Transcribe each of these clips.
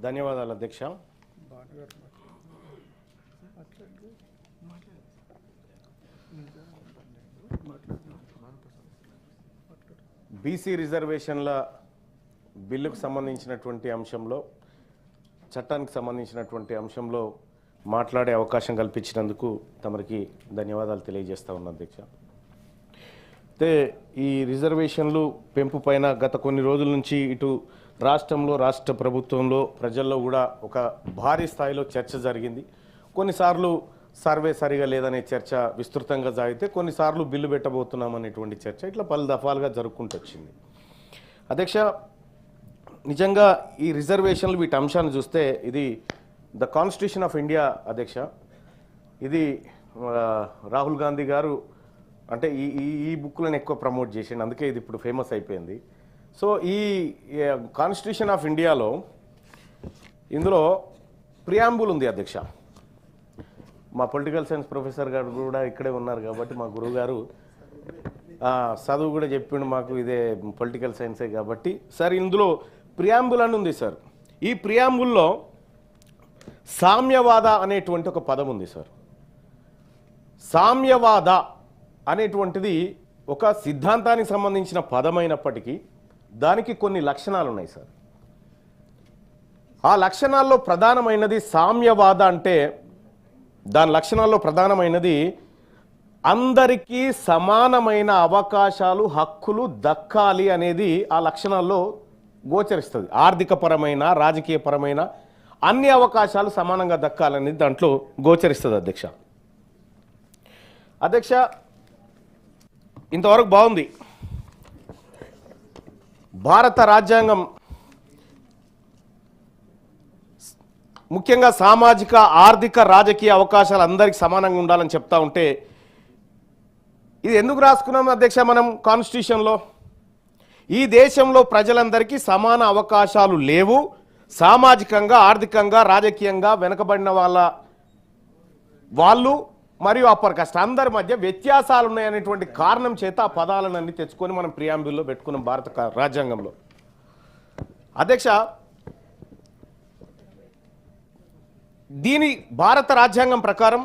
ధన్యవాదాలు అధ్యక్ష. బీసీ రిజర్వేషన్ల బిల్లుకు సంబంధించినటువంటి అంశంలో, చట్టానికి సంబంధించినటువంటి అంశంలో మాట్లాడే అవకాశం కల్పించినందుకు తమరికి ధన్యవాదాలు తెలియజేస్తా ఉన్నా అధ్యక్ష. అయితే ఈ రిజర్వేషన్లు పెంపు పైన గత కొన్ని రోజుల నుంచి ఇటు రాష్ట్రంలో, రాష్ట్ర ప్రభుత్వంలో, ప్రజల్లో కూడా ఒక భారీ స్థాయిలో చర్చ జరిగింది. కొన్నిసార్లు సర్వే సరిగా లేదనే చర్చ విస్తృతంగా సాగితే, కొన్నిసార్లు బిల్లు పెట్టబోతున్నాం అనేటువంటి చర్చ ఇట్లా పలు దఫాలుగా జరుపుకుంటూ వచ్చింది. అధ్యక్ష, నిజంగా ఈ రిజర్వేషన్లు వీటి అంశాన్ని చూస్తే ఇది ద కాన్స్టిట్యూషన్ ఆఫ్ ఇండియా అధ్యక్ష. ఇది రాహుల్ గాంధీ గారు అంటే ఈ బుక్లను ఎక్కువ ప్రమోట్ చేసిండు, అందుకే ఇది ఇప్పుడు ఫేమస్ అయిపోయింది. సో ఈ కాన్స్టిట్యూషన్ ఆఫ్ ఇండియాలో ఇందులో ప్రియాంబుల్ ఉంది అధ్యక్ష. మా పొలిటికల్ సైన్స్ ప్రొఫెసర్ గారు కూడా ఇక్కడే ఉన్నారు కాబట్టి మా గురువు గారు చదువు కూడా చెప్పిండు మాకు, ఇదే పొలిటికల్ సైన్సే కాబట్టి. సార్ ఇందులో ప్రియాంబుల్ అని ఉంది సార్. ఈ ప్రియాంబుల్లో సామ్యవాద అనేటువంటి ఒక పదం ఉంది సార్. సామ్యవాద అనేటువంటిది ఒక సిద్ధాంతానికి సంబంధించిన పదమైనప్పటికీ దానికి కొన్ని లక్షణాలు ఉన్నాయి సార్. ఆ లక్షణాల్లో ప్రధానమైనది సామ్యవాద అంటే, దాని లక్షణాల్లో ప్రధానమైనది అందరికీ సమానమైన అవకాశాలు, హక్కులు దక్కాలి అనేది ఆ లక్షణాల్లో గోచరిస్తుంది. ఆర్థికపరమైన, రాజకీయపరమైన అన్ని అవకాశాలు సమానంగా దక్కాలనేది దాంట్లో గోచరిస్తుంది అధ్యక్ష. అధ్యక్ష, ఇంతవరకు బాగుంది. భారత రాజ్యాంగం ముఖ్యంగా సామాజిక, ఆర్థిక, రాజకీయ అవకాశాలు అందరికీ సమానంగా ఉండాలని చెప్తా ఉంటే, ఇది ఎందుకు రాసుకున్నాం అధ్యక్ష మనం కాన్స్టిట్యూషన్లో? ఈ దేశంలో ప్రజలందరికీ సమాన అవకాశాలు లేవు, సామాజికంగా, ఆర్థికంగా, రాజకీయంగా వెనుకబడిన వాళ్ళు మరియు అప్పర్ కాస్ట్ అందరి మధ్య వ్యత్యాసాలు ఉన్నాయనేటువంటి కారణం చేత ఆ పదాలన్నీ తెచ్చుకొని మనం ప్రియాంబుల్లో పెట్టుకున్నాం భారత రాజ్యాంగంలో. అధ్యక్ష, దీని భారత రాజ్యాంగం ప్రకారం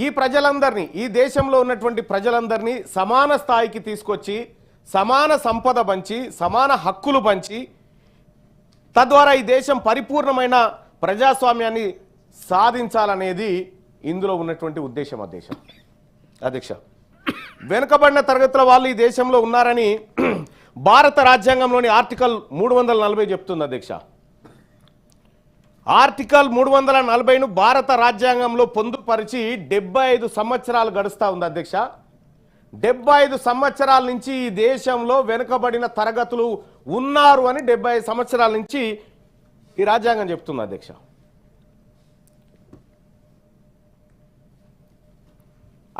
ఈ ప్రజలందరినీ, ఈ దేశంలో ఉన్నటువంటి ప్రజలందరినీ సమాన స్థాయికి తీసుకొచ్చి సమాన సంపద పంచి, సమాన హక్కులు పంచి, తద్వారా ఈ దేశం పరిపూర్ణమైన ప్రజాస్వామ్యాన్ని సాధించాలనేది ఇందులో ఉన్నటువంటి ఉద్దేశం అధ్యక్ష. వెనుకబడిన తరగతుల వాళ్ళు ఈ దేశంలో ఉన్నారని భారత రాజ్యాంగంలోని ఆర్టికల్ 340 చెప్తుంది అధ్యక్ష. ఆర్టికల్ 340ను భారత రాజ్యాంగంలో పొందుపరిచి 75 సంవత్సరాలు గడుస్తూ ఉంది అధ్యక్ష. 75 సంవత్సరాల నుంచి ఈ దేశంలో వెనుకబడిన తరగతులు ఉన్నారు అని 75 సంవత్సరాల నుంచి ఈ రాజ్యాంగం చెప్తుంది అధ్యక్ష.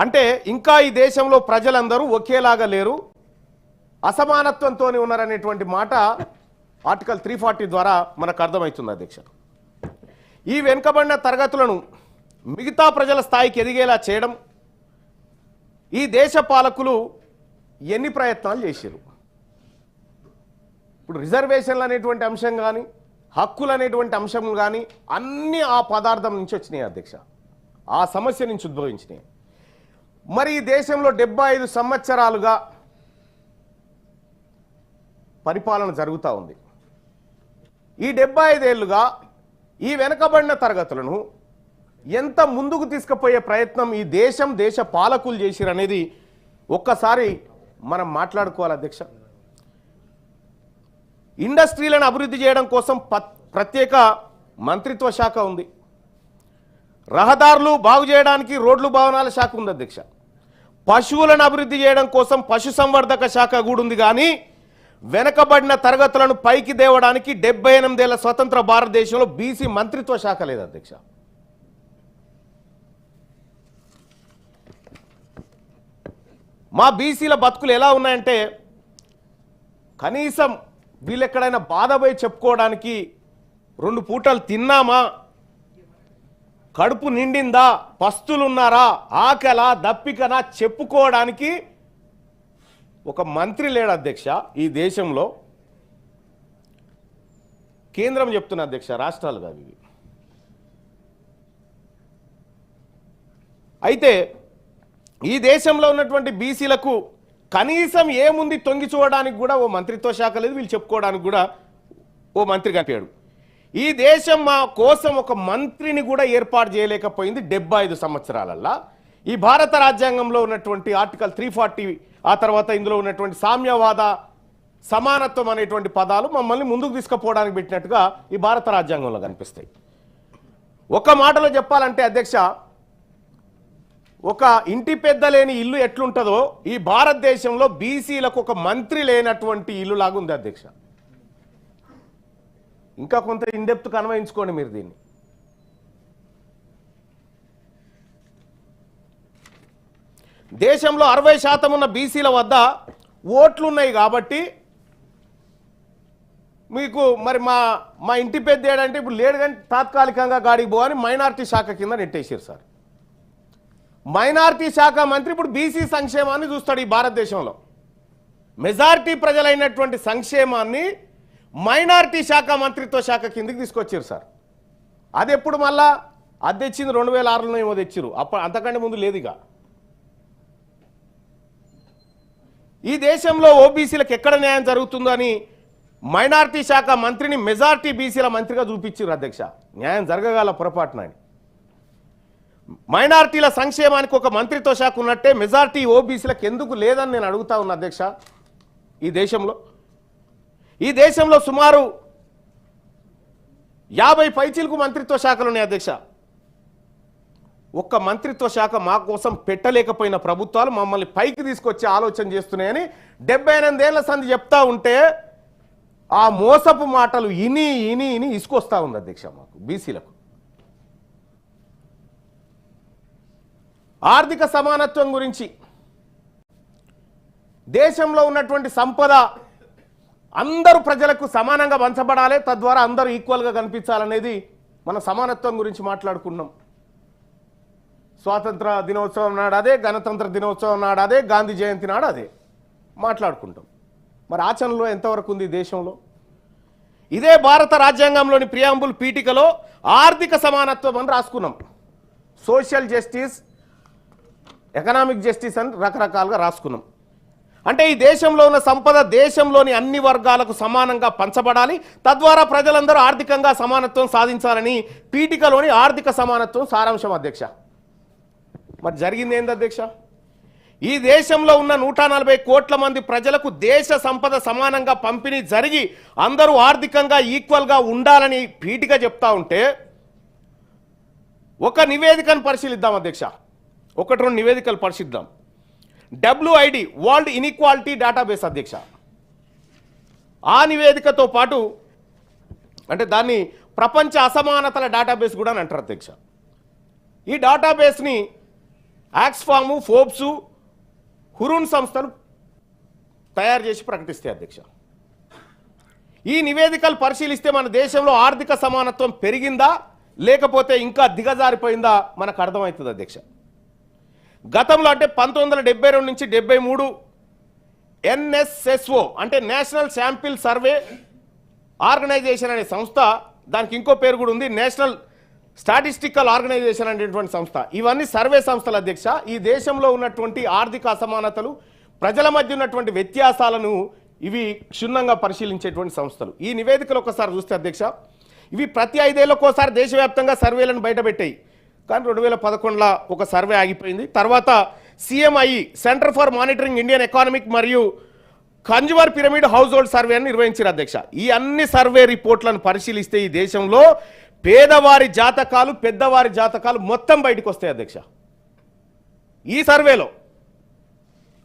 అంటే ఇంకా ఈ దేశంలో ప్రజలందరూ ఒకేలాగా లేరు, అసమానత్వంతో ఉన్నారనేటువంటి మాట ఆర్టికల్ 340 ద్వారా మనకు అర్థమవుతుంది అధ్యక్ష. ఈ వెనుకబడిన తరగతులను మిగతా ప్రజల స్థాయికి ఎదిగేలా చేయడం ఈ దేశ పాలకులు ఎన్ని ప్రయత్నాలు చేశారు. ఇప్పుడు రిజర్వేషన్లు అనేటువంటి అంశం కానీ, హక్కులు అనేటువంటి అంశం కానీ అన్నీ ఆ పదార్థం నుంచి వచ్చినాయి అధ్యక్ష, ఆ సమస్య నుంచి ఉద్భవించినాయి. మరి ఈ దేశంలో 75 సంవత్సరాలుగా పరిపాలన జరుగుతూ ఉంది. ఈ 75 ఏళ్ళుగా ఈ వెనుకబడిన తరగతులను ఎంత ముందుకు తీసుకుపోయే ప్రయత్నం ఈ దేశ పాలకులు చేసిరనేది ఒక్కసారి మనం మాట్లాడుకోవాలి అధ్యక్ష. ఇండస్ట్రీలను అభివృద్ధి చేయడం కోసం ప్రత్యేక మంత్రిత్వ శాఖ ఉంది. రహదారులు బాగు చేయడానికి రోడ్లు భవనాల శాఖ ఉంది అధ్యక్ష. పశువులను అభివృద్ధి చేయడం కోసం పశుసంవర్ధక శాఖ కూడా ఉంది. కానీ వెనకబడిన తరగతులను పైకి దేవడానికి 78 ఏళ్ల స్వతంత్ర భారతదేశంలో బీసీ మంత్రిత్వ శాఖ లేదు అధ్యక్ష. మా బీసీల బతుకులు ఎలా ఉన్నాయంటే, కనీసం వీళ్ళు ఎక్కడైనా బాధపై చెప్పుకోవడానికి 2 పూటలు తిన్నామా, కడుపు నిండిందా, పస్తులున్నారా, ఆకలా, దప్పికనా చెప్పుకోవడానికి ఒక మంత్రి లేడు అధ్యక్ష ఈ దేశంలో. కేంద్రం చెప్తున్న అధ్యక్ష, రాష్ట్రాలు కాదు ఇవి. అయితే ఈ దేశంలో ఉన్నటువంటి బీసీలకు కనీసం ఏముంది తొంగి చూడడానికి కూడా ఓ మంత్రిత్వ శాఖ లేదు, వీళ్ళు చెప్పుకోవడానికి కూడా ఓ మంత్రి కనిపాడు. ఈ దేశం మా కోసం ఒక మంత్రిని కూడా ఏర్పాటు చేయలేకపోయింది 75 సంవత్సరాలల్లా. ఈ భారత రాజ్యాంగంలో ఉన్నటువంటి ఆర్టికల్ 340, ఆ తర్వాత ఇందులో ఉన్నటువంటి సామ్యవాద, సమానత్వం అనేటువంటి పదాలు మమ్మల్ని ముందుకు తీసుకుపోవడానికి పెట్టినట్టుగా ఈ భారత రాజ్యాంగంలో కనిపిస్తాయి. ఒక మాటలో చెప్పాలంటే అధ్యక్ష, ఒక ఇంటి పెద్ద లేని ఇల్లు ఎట్లుంటుందో ఈ భారతదేశంలో బీసీలకు ఒక మంత్రి లేనటువంటి ఇల్లు లాగా ఉంది అధ్యక్ష. ఇంకా కొంత ఇన్డెప్త్ అన్వయించుకోండి మీరు దీన్ని. దేశంలో 60% ఉన్న బీసీల వద్ద ఓట్లు ఉన్నాయి కాబట్టి మీకు మరి మా ఇంటి పెద్ద ఏడంటే ఇప్పుడు లేడు కానీ తాత్కాలికంగా గాడికి పోవని మైనార్టీ శాఖ కింద నెట్టేసారు సార్. మైనార్టీ శాఖ మంత్రి ఇప్పుడు బీసీ సంక్షేమాన్ని చూస్తాడు. ఈ భారతదేశంలో మెజారిటీ ప్రజలైనటువంటి సంక్షేమాన్ని మైనార్టీ శాఖ మంత్రిత్వ శాఖ కిందకి తీసుకొచ్చారు సార్. అది ఎప్పుడు మళ్ళా అది తెచ్చింది 2006లో ఏమో తెచ్చిరు, అప్పుడు అంతకంటే ముందు లేదు. ఇక ఈ దేశంలో ఓబీసీలకు ఎక్కడ న్యాయం జరుగుతుందో అని మైనార్టీ శాఖ మంత్రిని మెజారిటీ బీసీల మంత్రిగా చూపించారు అధ్యక్ష. న్యాయం జరగగల పొరపాటున మైనార్టీల సంక్షేమానికి ఒక మంత్రిత్వ శాఖ ఉన్నట్టే మెజారిటీ ఓబీసీలకు ఎందుకు లేదని నేను అడుగుతా ఉన్నా అధ్యక్ష. ఈ దేశంలో సుమారు 50 పైచీలకు మంత్రిత్వ శాఖలు ఉన్నాయి అధ్యక్ష. ఒక్క మంత్రిత్వ శాఖ మా కోసం పెట్టలేకపోయిన ప్రభుత్వాలు మమ్మల్ని పైకి తీసుకొచ్చే ఆలోచన చేస్తున్నాయని 78 ఏళ్ల సంధి చెప్తా ఉంటే ఆ మోసపు మాటలు ఇని ఇని ఇని ఇసుకొస్తా ఉంది అధ్యక్ష మాకు బీసీలకు. ఆర్థిక సమానత్వం గురించి, దేశంలో ఉన్నటువంటి సంపద అందరూ ప్రజలకు సమానంగా పంచబడాలి, తద్వారా అందరూ ఈక్వల్గా కనిపించాలనేది మన సమానత్వం గురించి మాట్లాడుకున్నాం. స్వాతంత్ర దినోత్సవం నాడు అదే, గణతంత్ర దినోత్సవం నాడు అదే, గాంధీ జయంతి నాడు అదే మాట్లాడుకుంటాం. మరి ఆచరణలో ఎంతవరకు ఉంది దేశంలో? ఇదే భారత రాజ్యాంగంలోని ప్రియాంబుల్ పీఠికలో ఆర్థిక సమానత్వం అని రాసుకున్నాం. సోషల్ జస్టిస్, ఎకనామిక్ జస్టిస్ అని రకరకాలుగా రాసుకున్నాం. అంటే ఈ దేశంలో ఉన్న సంపద దేశంలోని అన్ని వర్గాలకు సమానంగా పంచబడాలి, తద్వారా ప్రజలందరూ ఆర్థికంగా సమానత్వం సాధించాలని పీఠికలోని ఆర్థిక సమానత్వం సారాంశం అధ్యక్ష. మరి జరిగింది ఏంది అధ్యక్ష? ఈ దేశంలో ఉన్న 140 కోట్ల మంది ప్రజలకు దేశ సంపద సమానంగా పంపిణీ జరిగి అందరూ ఆర్థికంగా ఈక్వల్గా ఉండాలని పీఠిక చెప్తా ఉంటే ఒక నివేదికను పరిశీలిద్దాం అధ్యక్ష. 1-2 నివేదికలు పరిశీలిద్దాం. WID, వరల్డ్ ఇన్ఈక్వాలిటీ డేటాబేస్ అధ్యక్ష. ఆ నివేదికతో పాటు అంటే దాన్ని ప్రపంచ అసమానతల డేటాబేస్ కూడా అని అంటారు అధ్యక్ష. ఈ డేటాబేస్ని ఆక్స్ఫాము, ఫోర్బ్స్, హురూన్ సంస్థలు తయారు చేసి ప్రకటిస్తాయి అధ్యక్ష. ఈ నివేదికలు పరిశీలిస్తే మన దేశంలో ఆర్థిక సమానత్వం పెరిగిందా లేకపోతే ఇంకా దిగజారిపోయిందా మనకు అర్థమవుతుంది అధ్యక్ష. గతంలో అంటే 1972 నుంచి 73 NSSO అంటే నేషనల్ శాంపిల్ సర్వే ఆర్గనైజేషన్ అనే సంస్థ, దానికి ఇంకో పేరు కూడా ఉంది, నేషనల్ స్టాటిస్టికల్ ఆర్గనైజేషన్ అనేటువంటి సంస్థ. ఇవన్నీ సర్వే సంస్థలు అధ్యక్ష. ఈ దేశంలో ఉన్నటువంటి ఆర్థిక అసమానతలు, ప్రజల మధ్య ఉన్నటువంటి వ్యత్యాసాలను ఇవి క్షుణ్ణంగా పరిశీలించేటువంటి సంస్థలు. ఈ నివేదికలు ఒకసారి చూస్తే అధ్యక్ష, ఇవి ప్రతి 5 ఏళ్లకోసారి దేశవ్యాప్తంగా సర్వేలను బయటపెట్టాయి. కానీ 2011లో ఒక సర్వే ఆగిపోయింది. తర్వాత CMI, centre for monitoring Indian economic మరియు consumer pyramid household survey అని నిర్వహించారు అధ్యక్ష. ఈ అన్ని సర్వే రిపోర్ట్లను పరిశీలిస్తే ఈ దేశంలో పేదవారి జాతకాలు, పెద్దవారి జాతకాలు మొత్తం బయటకు వస్తాయి అధ్యక్ష. ఈ సర్వేలో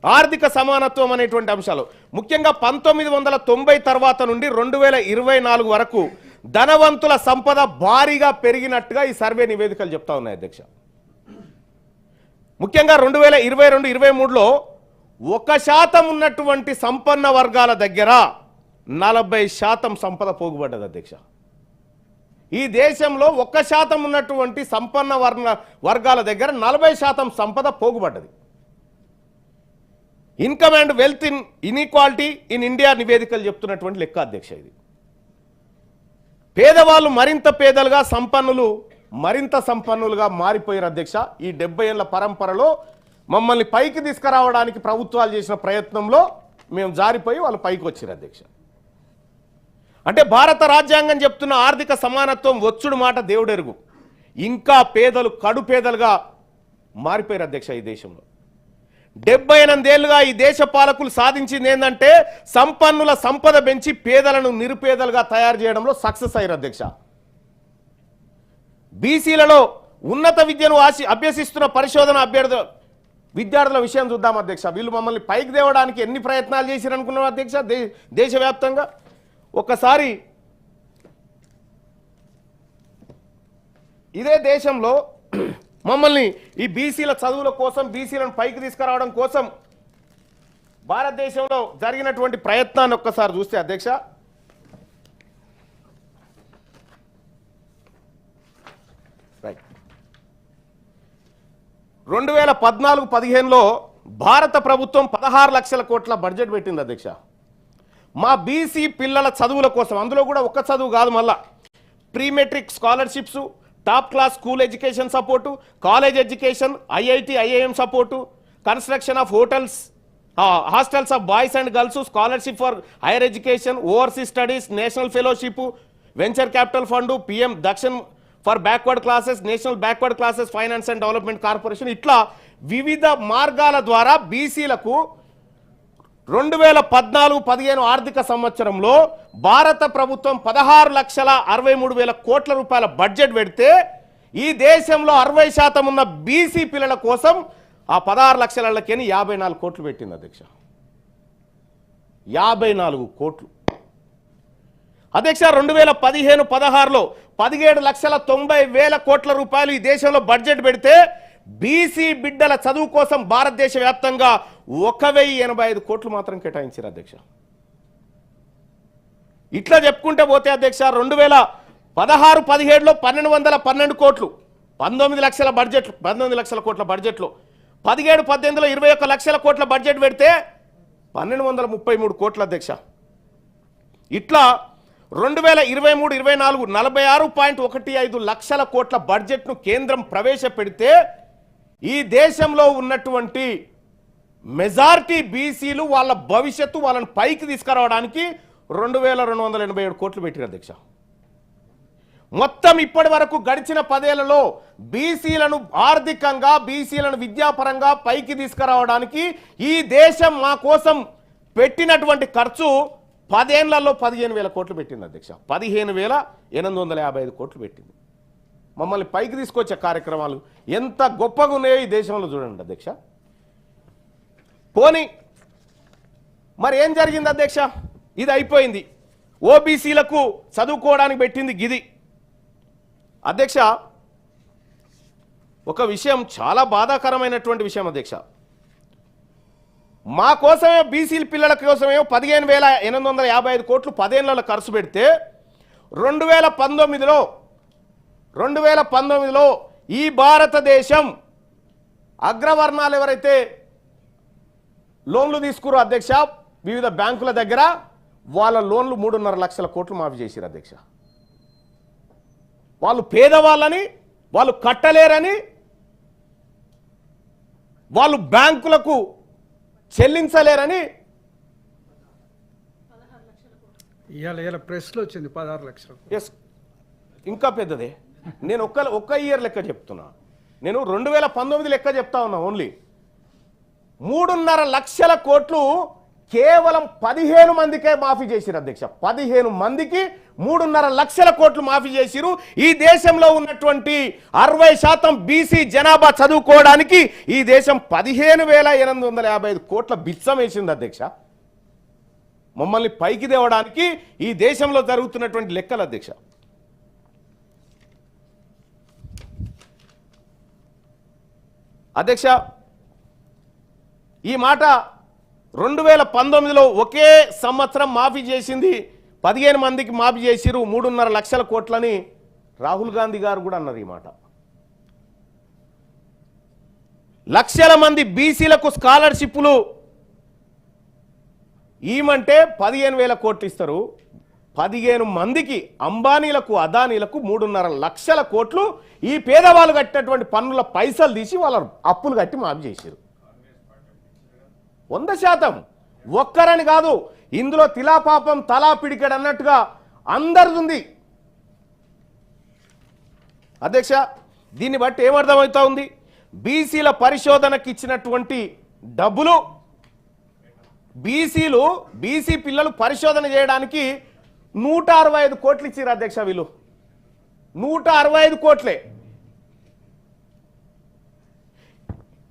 ఆర్థిక సమానత్వం అనేటువంటి అంశాలు ముఖ్యంగా 1990 తర్వాత నుండి 2024 వరకు ధనవంతుల సంపద భారీగా పెరిగినట్టుగా ఈ సర్వే నివేదికలు చెప్తా ఉన్నాయి అధ్యక్ష. ముఖ్యంగా 2022-23లో 1% ఉన్నటువంటి సంపన్న వర్గాల దగ్గర 40% సంపద పోగుపడ్డది అధ్యక్ష. ఈ దేశంలో 1% ఉన్నటువంటి సంపన్న వర్గాల దగ్గర 40% సంపద పోగుపడ్డది. Income and wealth inequality in India నివేదికలు చెప్తున్నటువంటి లెక్క అధ్యక్ష ఇది. పేదవాళ్ళు మరింత పేదలుగా, సంపన్నులు మరింత సంపన్నులుగా మారిపోయారు అధ్యక్ష. ఈ 70 ఏళ్ల పరంపరలో మమ్మల్ని పైకి తీసుకురావడానికి ప్రభుత్వాలు చేసిన ప్రయత్నంలో మేము జారిపోయి వాళ్ళు పైకి వచ్చారు అధ్యక్ష. అంటే భారత రాజ్యాంగం చెప్తున్న ఆర్థిక సమానత్వం వచ్చుడు మాట దేవుడెరుగు, ఇంకా పేదలు కడు పేదలుగా మారిపోయారు అధ్యక్ష. ఈ దేశంలో 78 ఏళ్లుగా ఈ దేశ పాలకులు సాధించింది ఏంటంటే సంపన్నుల సంపద పెంచి పేదలను నిరుపేదలుగా తయారు చేయడంలో సక్సెస్ అయ్యారు అధ్యక్ష. బీసీలలో ఉన్నత విద్యను అభ్యసిస్తున్న పరిశోధన విద్యార్థుల విషయం చూద్దాం అధ్యక్ష. వీళ్ళు మమ్మల్ని పైకి తేవడానికి ఎన్ని ప్రయత్నాలు చేశారు అనుకున్నాం అధ్యక్ష దేశవ్యాప్తంగా. ఒకసారి ఇదే దేశంలో మమ్మల్ని ఈ బీసీల చదువుల కోసం, బీసీలను పైకి తీసుకురావడం కోసం భారతదేశంలో జరిగినటువంటి ప్రయత్నాన్ని ఒక్కసారి చూస్తే అధ్యక్ష, రైట్ 2014-15లో భారత ప్రభుత్వం 16 లక్షల కోట్ల బడ్జెట్ పెట్టింది అధ్యక్ష. మా బీసీ పిల్లల చదువుల కోసం, అందులో కూడా ఒక్క చదువు కాదు, మళ్ళా pre matric scholarships, top class school education support, college education, IIT IIM support, construction of hotels, hostels of boys and girls, scholarship for higher education, overseas studies, national fellowship, venture capital fund, PM Dakshin for backward classes, national backward classes finance and development corporation, ఇట్లా వివిధ మార్గాల ద్వారా బీసీలకు 2014-15 ఆర్థిక సంవత్సరంలో భారత ప్రభుత్వం 16,63,000 కోట్ల రూపాయల బడ్జెట్ పెడితే ఈ దేశంలో 60% ఉన్న బీసీ పిల్లల కోసం ఆ 16 లక్షలకి 54 కోట్లు పెట్టింది అధ్యక్ష. 54 కోట్లు అధ్యక్ష. 2015-16లో 17,90,000 కోట్ల రూపాయలు ఈ దేశంలో బడ్జెట్ పెడితే బీసీ బిడ్డల చదువు కోసం భారతదేశ వ్యాప్తంగా 1,085 కోట్లు మాత్రం కేటాయించారు అధ్యక్ష. ఇట్లా చెప్పుకుంటే పోతే అధ్యక్ష 2016-17లో 1,212 కోట్లు, 19 లక్షల బడ్జెట్, 19 లక్షల కోట్ల బడ్జెట్లో 17-18లో 21 లక్షల కోట్ల బడ్జెట్ పెడితే 1,233 కోట్ల అధ్యక్ష. ఇట్లా 2023-24 46.15 లక్షల కోట్ల బడ్జెట్ను కేంద్రం ప్రవేశపెడితే ఈ దేశంలో ఉన్నటువంటి మెజారిటీ బీసీలు వాళ్ళ భవిష్యత్తు, వాళ్ళని పైకి తీసుకురావడానికి 2,287 కోట్లు పెట్టారు అధ్యక్ష. మొత్తం ఇప్పటి వరకు గడిచిన 10 ఏళ్లలో బీసీలను ఆర్థికంగా, బీసీలను విద్యాపరంగా పైకి తీసుకురావడానికి ఈ దేశం మా కోసం పెట్టినటువంటి ఖర్చు 10 ఏళ్లలో 15,000 కోట్లు పెట్టింది అధ్యక్ష. 15,855 కోట్లు పెట్టింది. మమ్మల్ని పైకి తీసుకొచ్చే కార్యక్రమాలు ఎంత గొప్పగా ఉన్నాయో ఈ దేశంలో చూడండి అధ్యక్ష. పోనీ మరి ఏం జరిగింది అధ్యక్ష? ఇది అయిపోయింది. ఓబీసీలకు చదువుకోవడానికి పెట్టింది గిది అధ్యక్ష. ఒక విషయం, చాలా బాధాకరమైనటువంటి విషయం అధ్యక్ష. మా కోసమే, బీసీ పిల్లల కోసమే 15,855 కోట్లు 10 ఏళ్లలో ఖర్చు పెడితే 2019లో ఈ భారతదేశం అగ్రవర్ణాలు ఎవరైతే లోన్లు తీసుకురో అధ్యక్ష వివిధ బ్యాంకుల దగ్గర, వాళ్ళ లోన్లు 3.5 లక్షల కోట్లు మాఫీ చేశారు అధ్యక్ష. వాళ్ళు పేదవాళ్ళని, వాళ్ళు కట్టలేరని, వాళ్ళు బ్యాంకులకు చెల్లించలేరని ఇవాళ ప్రెస్లో వచ్చింది 16 లక్షలు. ఎస్, ఇంకా పెద్దదే. నేను ఒక్క ఇయర్ లెక్క చెప్తున్నా. నేను 2019 లెక్క చెప్తా ఉన్నా. ఓన్లీ 3.5 లక్షల కోట్లు కేవలం 15 మందికే మాఫీ చేసిరు అధ్యక్ష. 15 మందికి 3.5 లక్షల కోట్లు మాఫీ చేసిరు. ఈ దేశంలో ఉన్నటువంటి 60% బీసీ జనాభా చదువుకోవడానికి ఈ దేశం 15,855 కోట్ల బిచ్చం వేసింది అధ్యక్ష. మమ్మల్ని పైకి తేవడానికి ఈ దేశంలో జరుగుతున్నటువంటి లెక్కలు అధ్యక్ష. అధ్యక్ష, ఈ మాట 2019లో ఒకే సంవత్సరం మాఫీ చేసింది 15 మందికి మాఫీ చేసిరు 3.5 లక్షల కోట్లని రాహుల్ గాంధీ గారు కూడా అన్నారు. ఈ మాట లక్షల మంది బీసీలకు స్కాలర్షిప్లు ఈమంటే 15,000 కోట్లు ఇస్తారు. 15 మందికి అంబానీలకు అదానీలకు 3.5 లక్షల కోట్లు ఈ పేదవాళ్ళు కట్టినటువంటి పన్నుల పైసలు తీసి వాళ్ళ అప్పులు కట్టి మాఫీ చేశారు. 100%. ఒక్కరని కాదు, ఇందులో తిలాపాపం తలా పిడికెడు అన్నట్టుగా అందరిది ఉంది. అధ్యక్ష, దీన్ని బట్టి ఏమర్థమవుతా ఉంది? బీసీల పరిశోధనకి ఇచ్చినటువంటి డబ్బులు బీసీ పిల్లలు పరిశోధన చేయడానికి 165 కోట్లు ఇచ్చారు అధ్యక్ష. వీళ్ళు 165 కోట్లే.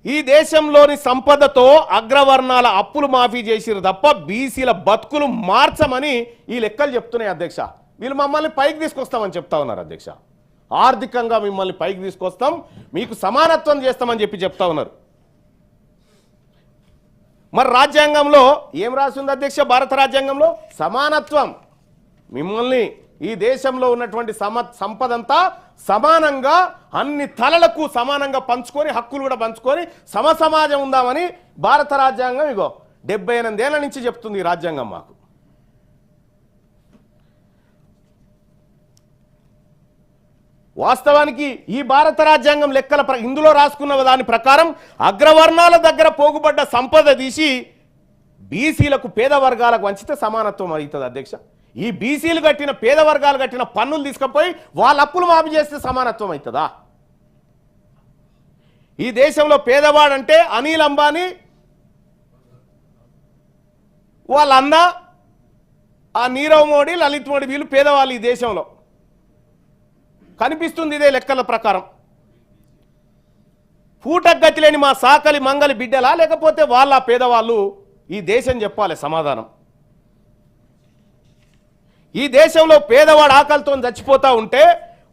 ఈ దేశంలోని సంపదతో అగ్రవర్ణాల అప్పులు మాఫీ చేసిరు తప్ప బీసీల బతుకులు మార్చమని ఈ లెక్కలు చెప్తున్నాయి అధ్యక్ష. వీళ్ళు మమ్మల్ని పైకి తీసుకొస్తామని చెప్తా ఉన్నారు అధ్యక్ష. ఆర్థికంగా మిమ్మల్ని పైకి తీసుకొస్తాం, మీకు సమానత్వం చేస్తామని చెప్తా ఉన్నారు. మరి రాజ్యాంగంలో ఏం రాసి ఉంది అధ్యక్ష? భారత రాజ్యాంగంలో సమానత్వం. మిమ్మల్ని ఈ దేశంలో ఉన్నటువంటి సంపదంతా సమానంగా అన్ని తలలకు సమానంగా పంచుకొని హక్కులు కూడా పంచుకొని సమాజం ఉందామని భారత రాజ్యాంగం 78 ఏళ్ల నుంచి చెప్తుంది ఈ రాజ్యాంగం మాకు. వాస్తవానికి ఈ భారత రాజ్యాంగం లెక్కల ఇందులో రాసుకున్న దాని ప్రకారం అగ్రవర్ణాల దగ్గర పోగుబడ్డ సంపద తీసి బీసీలకు పేద వర్గాలకు వంచితే సమానత్వం అవుతుంది అధ్యక్ష. ఈ బీసీలు కట్టిన పేద వర్గాలు కట్టిన పన్నులు తీసుకుపోయి వాళ్ళ అప్పులు మాఫీ చేస్తే సమానత్వం అవుతుందా? ఈ దేశంలో పేదవాడంటే అనిల్ అంబానీ వాళ్ళ అన్న ఆ నీరవ్ మోడీ, లలిత్ మోడీ, వీళ్ళు పేదవాళ్ళు ఈ దేశంలో కనిపిస్తుంది. ఇదే లెక్కల ప్రకారం పూటగతి లేని మా సాకలి మంగలి బిడ్డలా, లేకపోతే వాళ్ళ పేదవాళ్ళు? ఈ దేశం చెప్పాలి సమాధానం. ఈ దేశంలో పేదవాడు ఆకలితో చచ్చిపోతా ఉంటే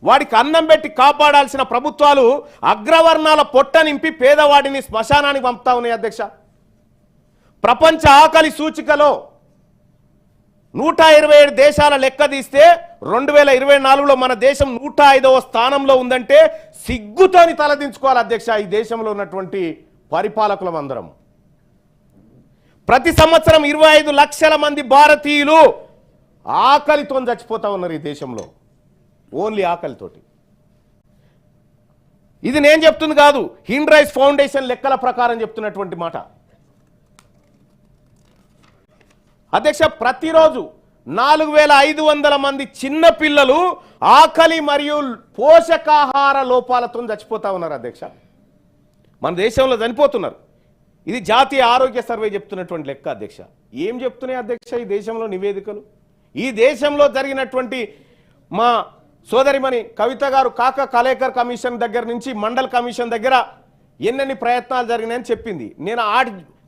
వాడికి అన్నం పెట్టి కాపాడాల్సిన ప్రభుత్వాలు అగ్రవర్ణాల పొట్ట నింపి పేదవాడిని శ్మశానానికి పంపుతా ఉన్నాయి అధ్యక్ష. ప్రపంచ ఆకలి సూచికలో 127 దేశాల లెక్క తీస్తే 2024లో మన దేశం 105వ స్థానంలో ఉందంటే సిగ్గుతోని తలదించుకోవాలి అధ్యక్ష. ఈ దేశంలో ఉన్నటువంటి పరిపాలకులం అందరం. ప్రతి సంవత్సరం 25 లక్షల మంది భారతీయులు ఆకలితో చచ్చిపోతా ఉన్నారు ఈ దేశంలో, ఓన్లీ ఆకలితోటి. ఇది నేను చెప్తుంది కాదు, హ్యూమన్ రైట్స్ ఫౌండేషన్ లెక్కల ప్రకారం చెప్తున్నటువంటి మాట అధ్యక్ష. ప్రతిరోజు 4500 మంది చిన్న పిల్లలు ఆకలి మరియు పోషకాహార లోపాలతో చచ్చిపోతా ఉన్నారు అధ్యక్ష. మన దేశంలో చనిపోతున్నారు. ఇది జాతీయ ఆరోగ్య సర్వే చెప్తున్నటువంటి లెక్క అధ్యక్ష. ఏం చెప్తున్నాయి అధ్యక్ష ఈ దేశంలో నివేదికలు? ఈ దేశంలో జరిగినటువంటి మా సోదరిమణి కవిత గారు కాక కలేకర్ కమిషన్ దగ్గర నుంచి మండల్ కమిషన్ దగ్గర ఎన్నెన్ని ప్రయత్నాలు జరిగినాయని చెప్పింది. నేను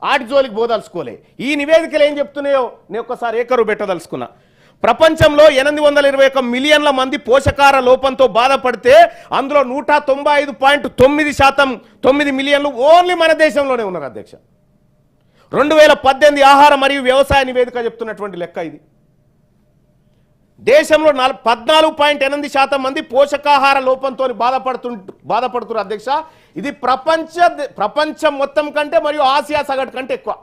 ఆటి జోలికి పోదలుచుకోలే. ఈ నివేదికలు ఏం చెప్తున్నాయో నేను ఒక్కసారి ఏకరు పెట్టదలుచుకున్నా. ప్రపంచంలో 821 మిలియన్ల మంది పోషకాహార లోపంతో బాధపడితే అందులో 195.9% 9 మిలియన్లు ఓన్లీ మన దేశంలోనే ఉన్నారు అధ్యక్ష. 2018 ఆహార మరియు వ్యవసాయ నివేదిక చెప్తున్నటువంటి లెక్క ఇది. దేశంలో 14.8% మంది పోషకాహార లోపంతో బాధపడుతున్నారు అధ్యక్ష. ఇది ప్రపంచం మొత్తం కంటే మరియు ఆసియా సగటు కంటే ఎక్కువ.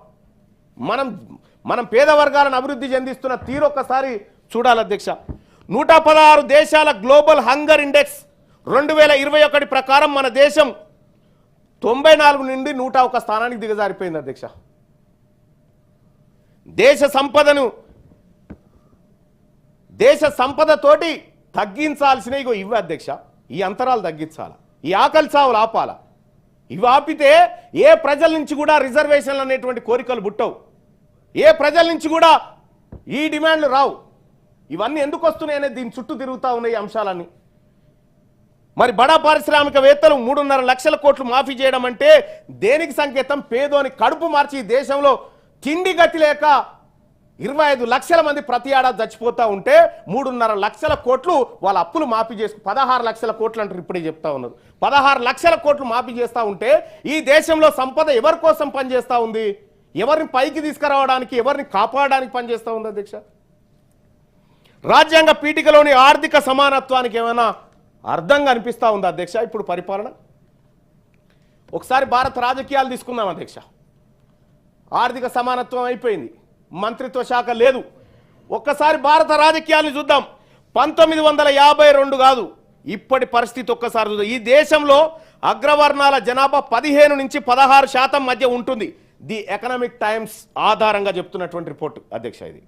మనం పేద వర్గాలను అభివృద్ధి చెందిస్తున్న తీరు ఒక్కసారి చూడాలి అధ్యక్ష. 116 దేశాల గ్లోబల్ హంగర్ ఇండెక్స్ 2021 ప్రకారం మన దేశం 94 నుండి 101 స్థానానికి దిగజారిపోయింది అధ్యక్ష. దేశ సంపదతోటి తగ్గించాల్సిన ఇవి అధ్యక్ష. ఈ అంతరాలు తగ్గించాలి, ఈ ఆకలి చావులు ఆపాల. ఇవి ఆపితే ఏ ప్రజల నుంచి కూడా రిజర్వేషన్లు అనేటువంటి కోరికలు పుట్టవు, ఏ ప్రజల నుంచి కూడా ఈ డిమాండ్లు రావు. ఇవన్నీ ఎందుకు వస్తున్నాయి అనేది దీని చుట్టూ తిరుగుతూ ఉన్నాయి అంశాలన్నీ. మరి బడా పారిశ్రామికవేత్తలు 3.5 లక్షల కోట్లు మాఫీ చేయడం అంటే దేనికి సంకేతం? పేదోని కడుపు మార్చి ఈ దేశంలో తిండి గతి లేక 25 లక్షల మంది ప్రతి ఏడాది చచ్చిపోతూ ఉంటే 3.5 లక్షల కోట్లు వాళ్ళ అప్పులు మాఫీ చేసి 16 లక్షల కోట్లు అంటారు. ఇప్పుడే చెప్తా ఉన్నారు. 16 లక్షల కోట్లు మాఫీ చేస్తూ ఉంటే ఈ దేశంలో సంపద ఎవరి కోసం పనిచేస్తూ ఉంది? ఎవరిని పైకి తీసుకురావడానికి, ఎవరిని కాపాడడానికి పనిచేస్తూ ఉంది అధ్యక్ష? రాజ్యాంగ పీఠికలోని ఆర్థిక సమానత్వానికి ఏమైనా అర్థంగా అనిపిస్తూ ఉంది అధ్యక్ష ఇప్పుడు పరిపాలన? ఒకసారి భారత రాజకీయాలు తీసుకుందాం అధ్యక్ష. ఆర్థిక సమానత్వం అయిపోయింది, మంత్రిత్వ శాఖ లేదు, ఒక్కసారి భారత రాజకీయాలను చూద్దాం. 1952 కాదు, ఇప్పటి పరిస్థితి ఒక్కసారి చూద్దాం. ఈ దేశంలో అగ్రవర్ణాల జనాభా 15 నుంచి 16% మధ్య ఉంటుంది. ది ఎకనామిక్ టైమ్స్ ఆధారంగా చెప్తున్నటువంటి రిపోర్ట్ అధ్యక్ష. ఇది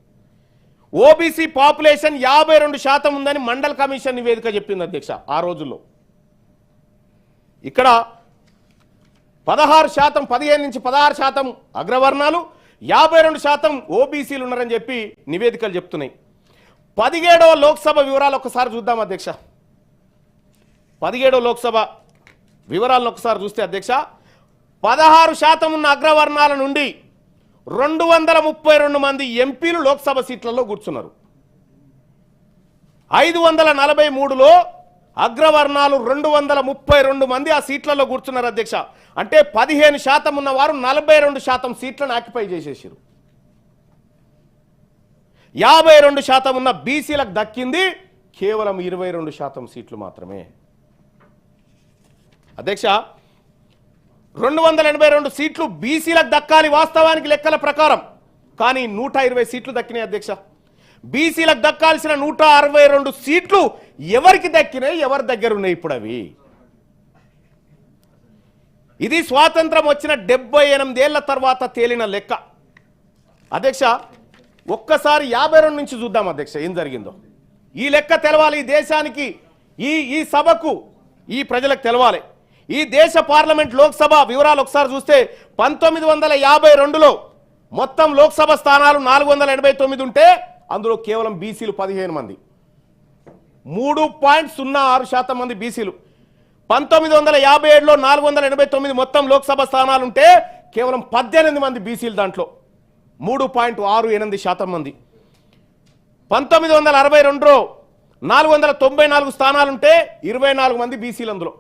ఓబీసీ పాపులేషన్ 52% ఉందని మండల్ కమిషన్ నివేదిక చెప్పింది అధ్యక్ష ఆ రోజుల్లో. ఇక్కడ 16%, 15 నుంచి 16% అగ్రవర్ణాలు, 52% ఓబీసీలు ఉన్నారని చెప్పి నివేదికలు చెప్తున్నాయి. 17వ లోక్సభ వివరాలు ఒకసారి చూద్దాం అధ్యక్ష. 17వ లోక్సభ వివరాలను ఒకసారి చూస్తే అధ్యక్ష, 16% ఉన్న అగ్రవర్ణాల నుండి 232 మంది ఎంపీలు లోక్సభ సీట్లలో కూర్చున్నారు. 543లో అగ్రవర్ణాలు 232 మంది ఆ సీట్లలో కూర్చున్నారు అధ్యక్ష. అంటే 15% ఉన్నవారు 42% సీట్లను ఆక్యుపై చేసేసారు. 52% ఉన్న బీసీలకు దక్కింది కేవలం 22% సీట్లు మాత్రమే అధ్యక్ష. 282 సీట్లు బీసీలకు దక్కాలి వాస్తవానికి లెక్కల ప్రకారం, కానీ 120 సీట్లు దక్కినాయి అధ్యక్ష. బీసీలకు దక్కాల్సిన 162 సీట్లు ఎవరికి దక్కినాయి, ఎవరి దగ్గర ఉన్నాయి ఇప్పుడు అవి? ఇది స్వాతంత్రం వచ్చిన 78 ఏళ్ల తర్వాత తేలిన లెక్క అధ్యక్ష. ఒక్కసారి 52 నుంచి చూద్దాం అధ్యక్ష ఏం జరిగిందో. ఈ లెక్క తెలవాలి ఈ దేశానికి, ఈ సభకు, ఈ ప్రజలకు తెలవాలి. ఈ దేశ పార్లమెంట్ లోక్సభ వివరాలు ఒకసారి చూస్తే 1952లో మొత్తం లోక్సభ స్థానాలు 489 ఉంటే అందులో కేవలం బీసీలు 15 మంది, 3.06% మంది బీసీలు. 1957లో 489 మొత్తం లోక్సభ స్థానాలు ఉంటే కేవలం 18 మంది బీసీలు, దాంట్లో 3.68% మంది. 1962లో 494 స్థానాలుంటే 24 మంది బీసీలు అందులో.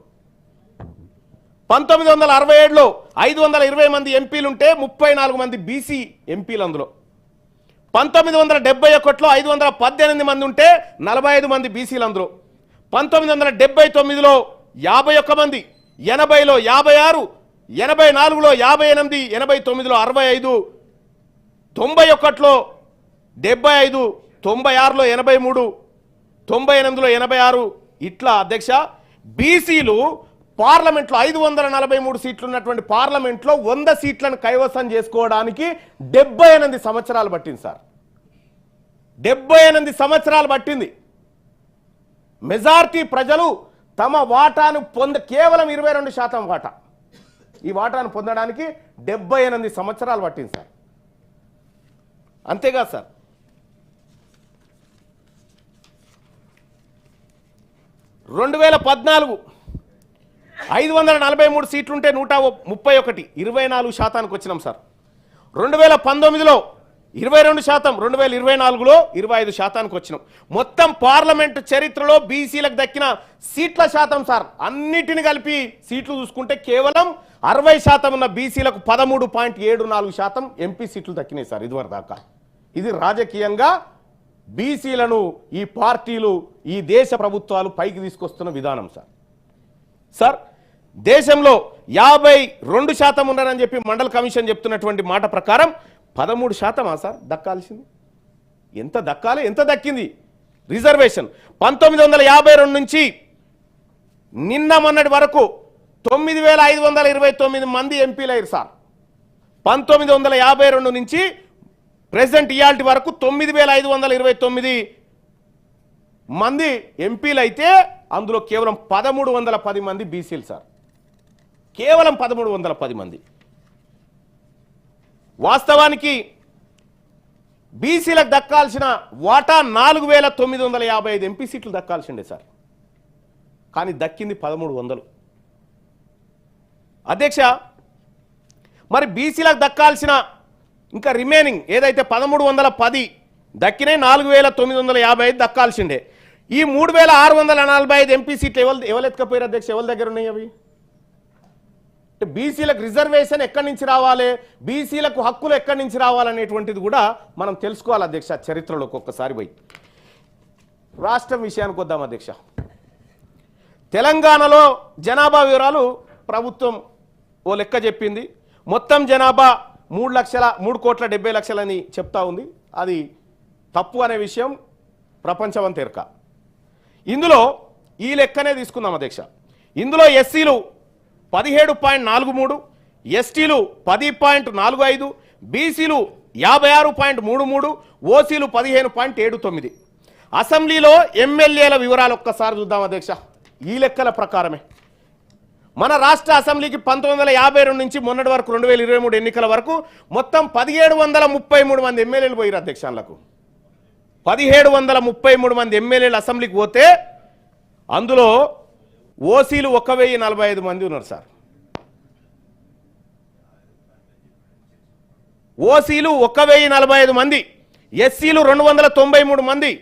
1967లో 520 మంది ఎంపీలుంటే 34 మంది బీసీ ఎంపీలు అందులో. 1971లో 518 మంది ఉంటే 45 మంది బీసీలు అందులో. 1979లో 51 మంది, 80లో 56, 84లో 58, 89లో 65, 91లో 75, 96లో 83, 98లో 86 ఇట్లా అధ్యక్ష. బీసీలు పార్లమెంట్లో 543 సీట్లు ఉన్నటువంటి పార్లమెంట్లో 100 సీట్లను కైవసం చేసుకోవడానికి 78 సంవత్సరాలు పట్టింది సార్. 78 సంవత్సరాలు పట్టింది. మెజారిటీ ప్రజలు తమ వాటాను కేవలం 22% వాటా, ఈ వాటాను పొందడానికి 78 సంవత్సరాలు పట్టింది సార్. అంతేగా సార్. రెండు 2014 543 సీట్లుంటే 131, 24% వచ్చినాం సార్. 2019లో 22%, 2024లో 25% వచ్చినాం. మొత్తం పార్లమెంట్ చరిత్రలో బీసీలకు దక్కిన సీట్ల శాతం సార్, అన్నిటిని కలిపి సీట్లు చూసుకుంటే కేవలం 60% ఉన్న బీసీలకు 13.74% ఎంపీ సీట్లు దక్కినాయి సార్ ఇదివరకు దాకా. ఇది రాజకీయంగా బీసీలను ఈ పార్టీలు, ఈ దేశ ప్రభుత్వాలు పైకి తీసుకొస్తున్న విధానం సార్. సార్ దేశంలో 52% ఉన్నారని చెప్పి మండల్ కమిషన్ చెప్తున్నటువంటి మాట ప్రకారం 13% సార్ దక్కాల్సింది. ఎంత దక్కాలి, ఎంత దక్కింది రిజర్వేషన్? 1952 నుంచి నిన్న మొన్నటి వరకు 9529 మంది ఎంపీలు అయ్యారు సార్. 1952 నుంచి ప్రెసిడెంట్ ఇయాల్టి వరకు 9529 మంది ఎంపీలు అయితే అందులో కేవలం 1310 మంది బీసీలు సార్. కేవలం 1310 మంది. వాస్తవానికి బీసీలకు దక్కాల్సిన వాటా 4955 ఎంపీ సీట్లు దక్కాల్సిండే సార్, కానీ దక్కింది 1300. అధ్యక్ష, మరి బీసీలకు దక్కాల్సిన ఇంకా రిమైనింగ్ ఏదైతే 1310 దక్కినాయి, 4955 దక్కాల్సిండే. ఈ 3645 ఎంపీ సీట్లు ఎవరు ఎత్తుకపోయారు అధ్యక్ష? ఎవరి దగ్గర ఉన్నాయి అవి? బీసీలకు రిజర్వేషన్ ఎక్కడి నుంచి రావాలి, బీసీలకు హక్కులు ఎక్కడి నుంచి రావాలనేటువంటిది కూడా మనం తెలుసుకోవాలి అధ్యక్ష. చరిత్రలోకి ఒక్కసారి పోయి రాష్ట్రం విషయానికి వద్దాం అధ్యక్ష. తెలంగాణలో జనాభా వివరాలు ప్రభుత్వం ఓ లెక్క చెప్పింది. మొత్తం జనాభా 3,70,00,000 అని చెప్తా ఉంది. అది తప్పు అనే విషయం ప్రపంచమంతా ఎరక. ఇందులో ఈ లెక్కనే తీసుకుందాం అధ్యక్ష. ఇందులో ఎస్సీలు 17.43, ఎస్టీలు 10.45, బీసీలు 56.33, ఓసీలు 15.79. అసెంబ్లీలో ఎమ్మెల్యేల వివరాలు ఒక్కసారి చూద్దాం అధ్యక్ష. ఈ లెక్కల ప్రకారమే మన రాష్ట్ర అసెంబ్లీకి 1952 నుంచి మొన్నటి వరకు 2023 ఎన్నికల వరకు మొత్తం 1733 మంది ఎమ్మెల్యేలు పోయారు అధ్యక్షాలకు. 1733 మంది ఎమ్మెల్యేలు అసెంబ్లీకి పోతే అందులో ఓసీలు 1045 మంది ఉన్నారు సార్. ఓసీలు 1045 మంది, ఎస్సీలు 293 మంది,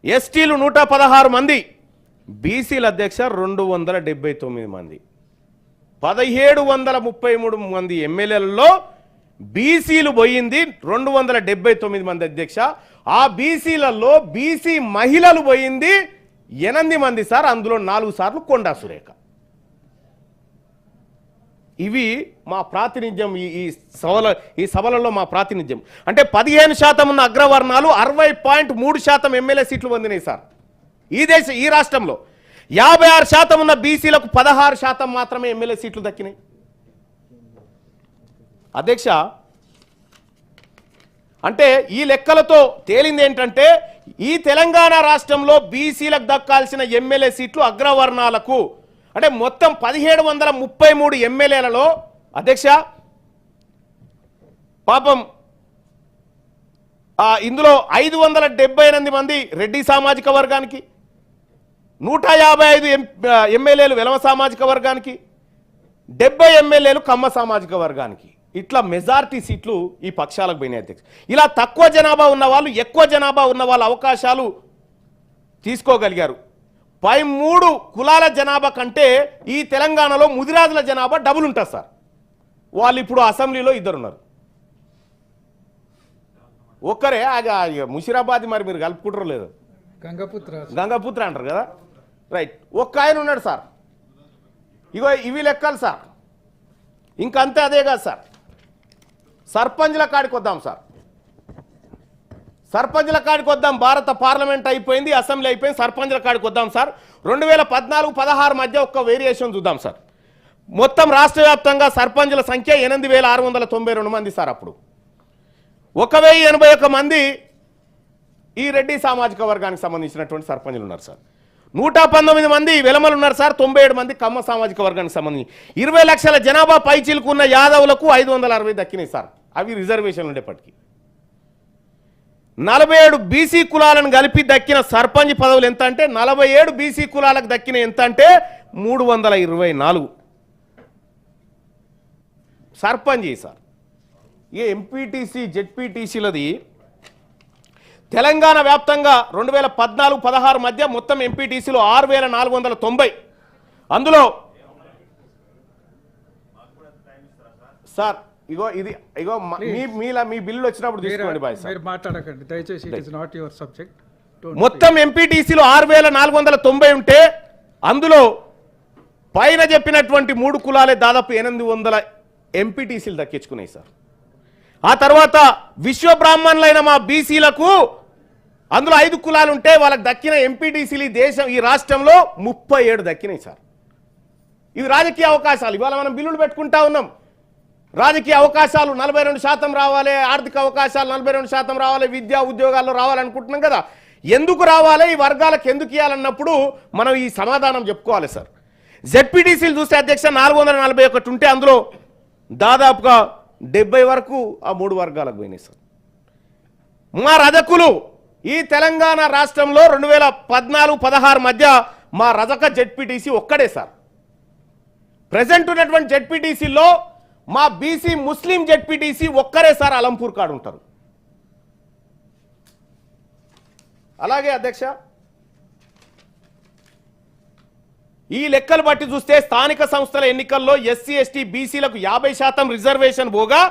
ఎస్టీలు 116 మంది, బీసీల అధ్యక్ష 279 మంది. 1733 మంది ఎమ్మెల్యేలలో బీసీలు పోయింది 279 మంది అధ్యక్ష. ఆ బీసీలలో బీసీ మహిళలు పోయింది 8 మంది సార్. అందులో 4 సార్లు కొండా సురేఖ. ఇవి మా ప్రాతినిధ్యం. ఈ సభలలో మా ప్రాతినిధ్యం అంటే 15% ఉన్న అగ్రవర్ణాలు 60.3% ఎమ్మెల్యే సీట్లు పొందినాయి సార్ ఈ రాష్ట్రంలో. 56% ఉన్న బీసీలకు 16% మాత్రమే ఎమ్మెల్యే సీట్లు దక్కినాయి అధ్యక్ష. అంటే ఈ లెక్కలతో తేలింది ఏంటంటే ఈ తెలంగాణ రాష్ట్రంలో బీసీలకు దక్కాల్సిన ఎమ్మెల్యే సీట్లు అగ్రవర్ణాలకు అంటే మొత్తం 1733 ఎమ్మెల్యేలలో అధ్యక్ష పాపం ఇందులో 578 మంది రెడ్డి సామాజిక వర్గానికి, 155 ఎమ్మెల్యేలు వెలమ సామాజిక వర్గానికి, 70 ఎమ్మెల్యేలు కమ్మ సామాజిక వర్గానికి. ఇట్లా మెజారిటీ సీట్లు ఈ పక్షాలకు పోయినాయి అధ్యక్ష. ఇలా తక్కువ జనాభా ఉన్న వాళ్ళు ఎక్కువ జనాభా ఉన్న వాళ్ళ అవకాశాలు తీసుకోగలిగారు. పై 3 కులాల జనాభా కంటే ఈ తెలంగాణలో ముదిరాజుల జనాభా డబుల్ ఉంటుంది సార్. వాళ్ళు ఇప్పుడు అసెంబ్లీలో 2 ఉన్నారు. ఒక్కరే ముషిరాబాద్ మరి మీరు కలుపుకుంటారో లేదు, గంగపుత్ర అంటారు కదా, రైట్. ఒక్క ఆయన ఉన్నాడు సార్. ఇగో ఇవి లెక్కలు సార్. ఇంకంతే అదే కాదు సార్. సర్పంచ్ల కాడికి వద్దాం సార్. సర్పంచ్ల కాడికి వద్దాం. భారత పార్లమెంట్ అయిపోయింది, అసెంబ్లీ అయిపోయింది, సర్పంచ్ల కాడికి వద్దాం సార్. 2014-16 మధ్య ఒక్క వేరియేషన్ చూద్దాం సార్. మొత్తం రాష్ట్ర వ్యాప్తంగా సర్పంచ్ల సంఖ్య 8692 మంది సార్. అప్పుడు 1081 మంది ఈ రెడ్డి సామాజిక వర్గానికి సంబంధించినటువంటి సర్పంచ్లు ఉన్నారు సార్. 119 మంది వెలమలు ఉన్నారు సార్. 97 మంది కమ్మ సామాజిక వర్గానికి సంబంధించి 20 లక్షల జనాభా పైచీలుకున్న యాదవులకు 560 దక్కినాయి సార్. అవి రిజర్వేషన్లు ఉండేప్పటికీ 47 బీసీ కులాలను కలిపి దక్కిన సర్పంచ్ పదవులు ఎంత అంటే 47 బీసీ కులాలకు దక్కిన ఎంత అంటే 324 సర్పంచ్ సార్. ఈ ఎంపీటీసీ జెడ్పీటీసీలది తెలంగాణ వ్యాప్తంగా 2014-16 మధ్య మొత్తం ఎంపీటీసీలు 6490. అందులో సార్ ఇగో ఇది ఇగో మీ బిల్లు వచ్చినప్పుడు తీసుకోండి బాయ్ సార్. మాట్లాడకండి దయచేసి. It is not your subject. మొత్తం ఎంపీటీసీలు 6490 ఉంటే అందులో పైన చెప్పినటువంటి 3 కులాలే దాదాపు 800 ఎంపీటీసీలు దక్కించుకున్నాయి సార్. ఆ తర్వాత విశ్వ బ్రాహ్మణులైన మా బీసీలకు అందులో 5 కులాలు ఉంటే వాళ్ళకి దక్కిన ఎంపీటీసీలు ఈ రాష్ట్రంలో 37 దక్కినాయి సార్. ఇవి రాజకీయ అవకాశాలు. ఇవాళ మనం బిల్లులు పెట్టుకుంటా ఉన్నాం. రాజకీయ అవకాశాలు 42% రావాలి, ఆర్థిక అవకాశాలు 42% రావాలి, విద్యా ఉద్యోగాల్లో రావాలనుకుంటున్నాం కదా. ఎందుకు రావాలి, ఈ వర్గాలకు ఎందుకు ఇవ్వాలన్నప్పుడు మనం ఈ సమాధానం చెప్పుకోవాలి సార్. జెడ్పీటీసీలు చూస్తే అధ్యక్ష 441 ఉంటే అందులో దాదాపుగా 70 వరకు ఆ 3 వర్గాలకు పోయినాయి సార్. మా రజకులు ఈ తెలంగాణ రాష్ట్రంలో 2014-16 మధ్య మా రజక జెడ్పీటీసీ ఒక్కడే సార్. ప్రెసెంట్ ఉన్నటువంటి జెడ్పీటీసీలో మా బీసీ ముస్లిం జెడ్పీటీసీ ఒక్కరే సార్ అలంపూర్ కాడు ఉంటారు. అలాగే అధ్యక్ష ఈ లెక్కలు బట్టి చూస్తే స్థానిక సంస్థల ఎన్నికల్లో ఎస్సీ ఎస్టీ బీసీలకు 50% రిజర్వేషన్ పోగా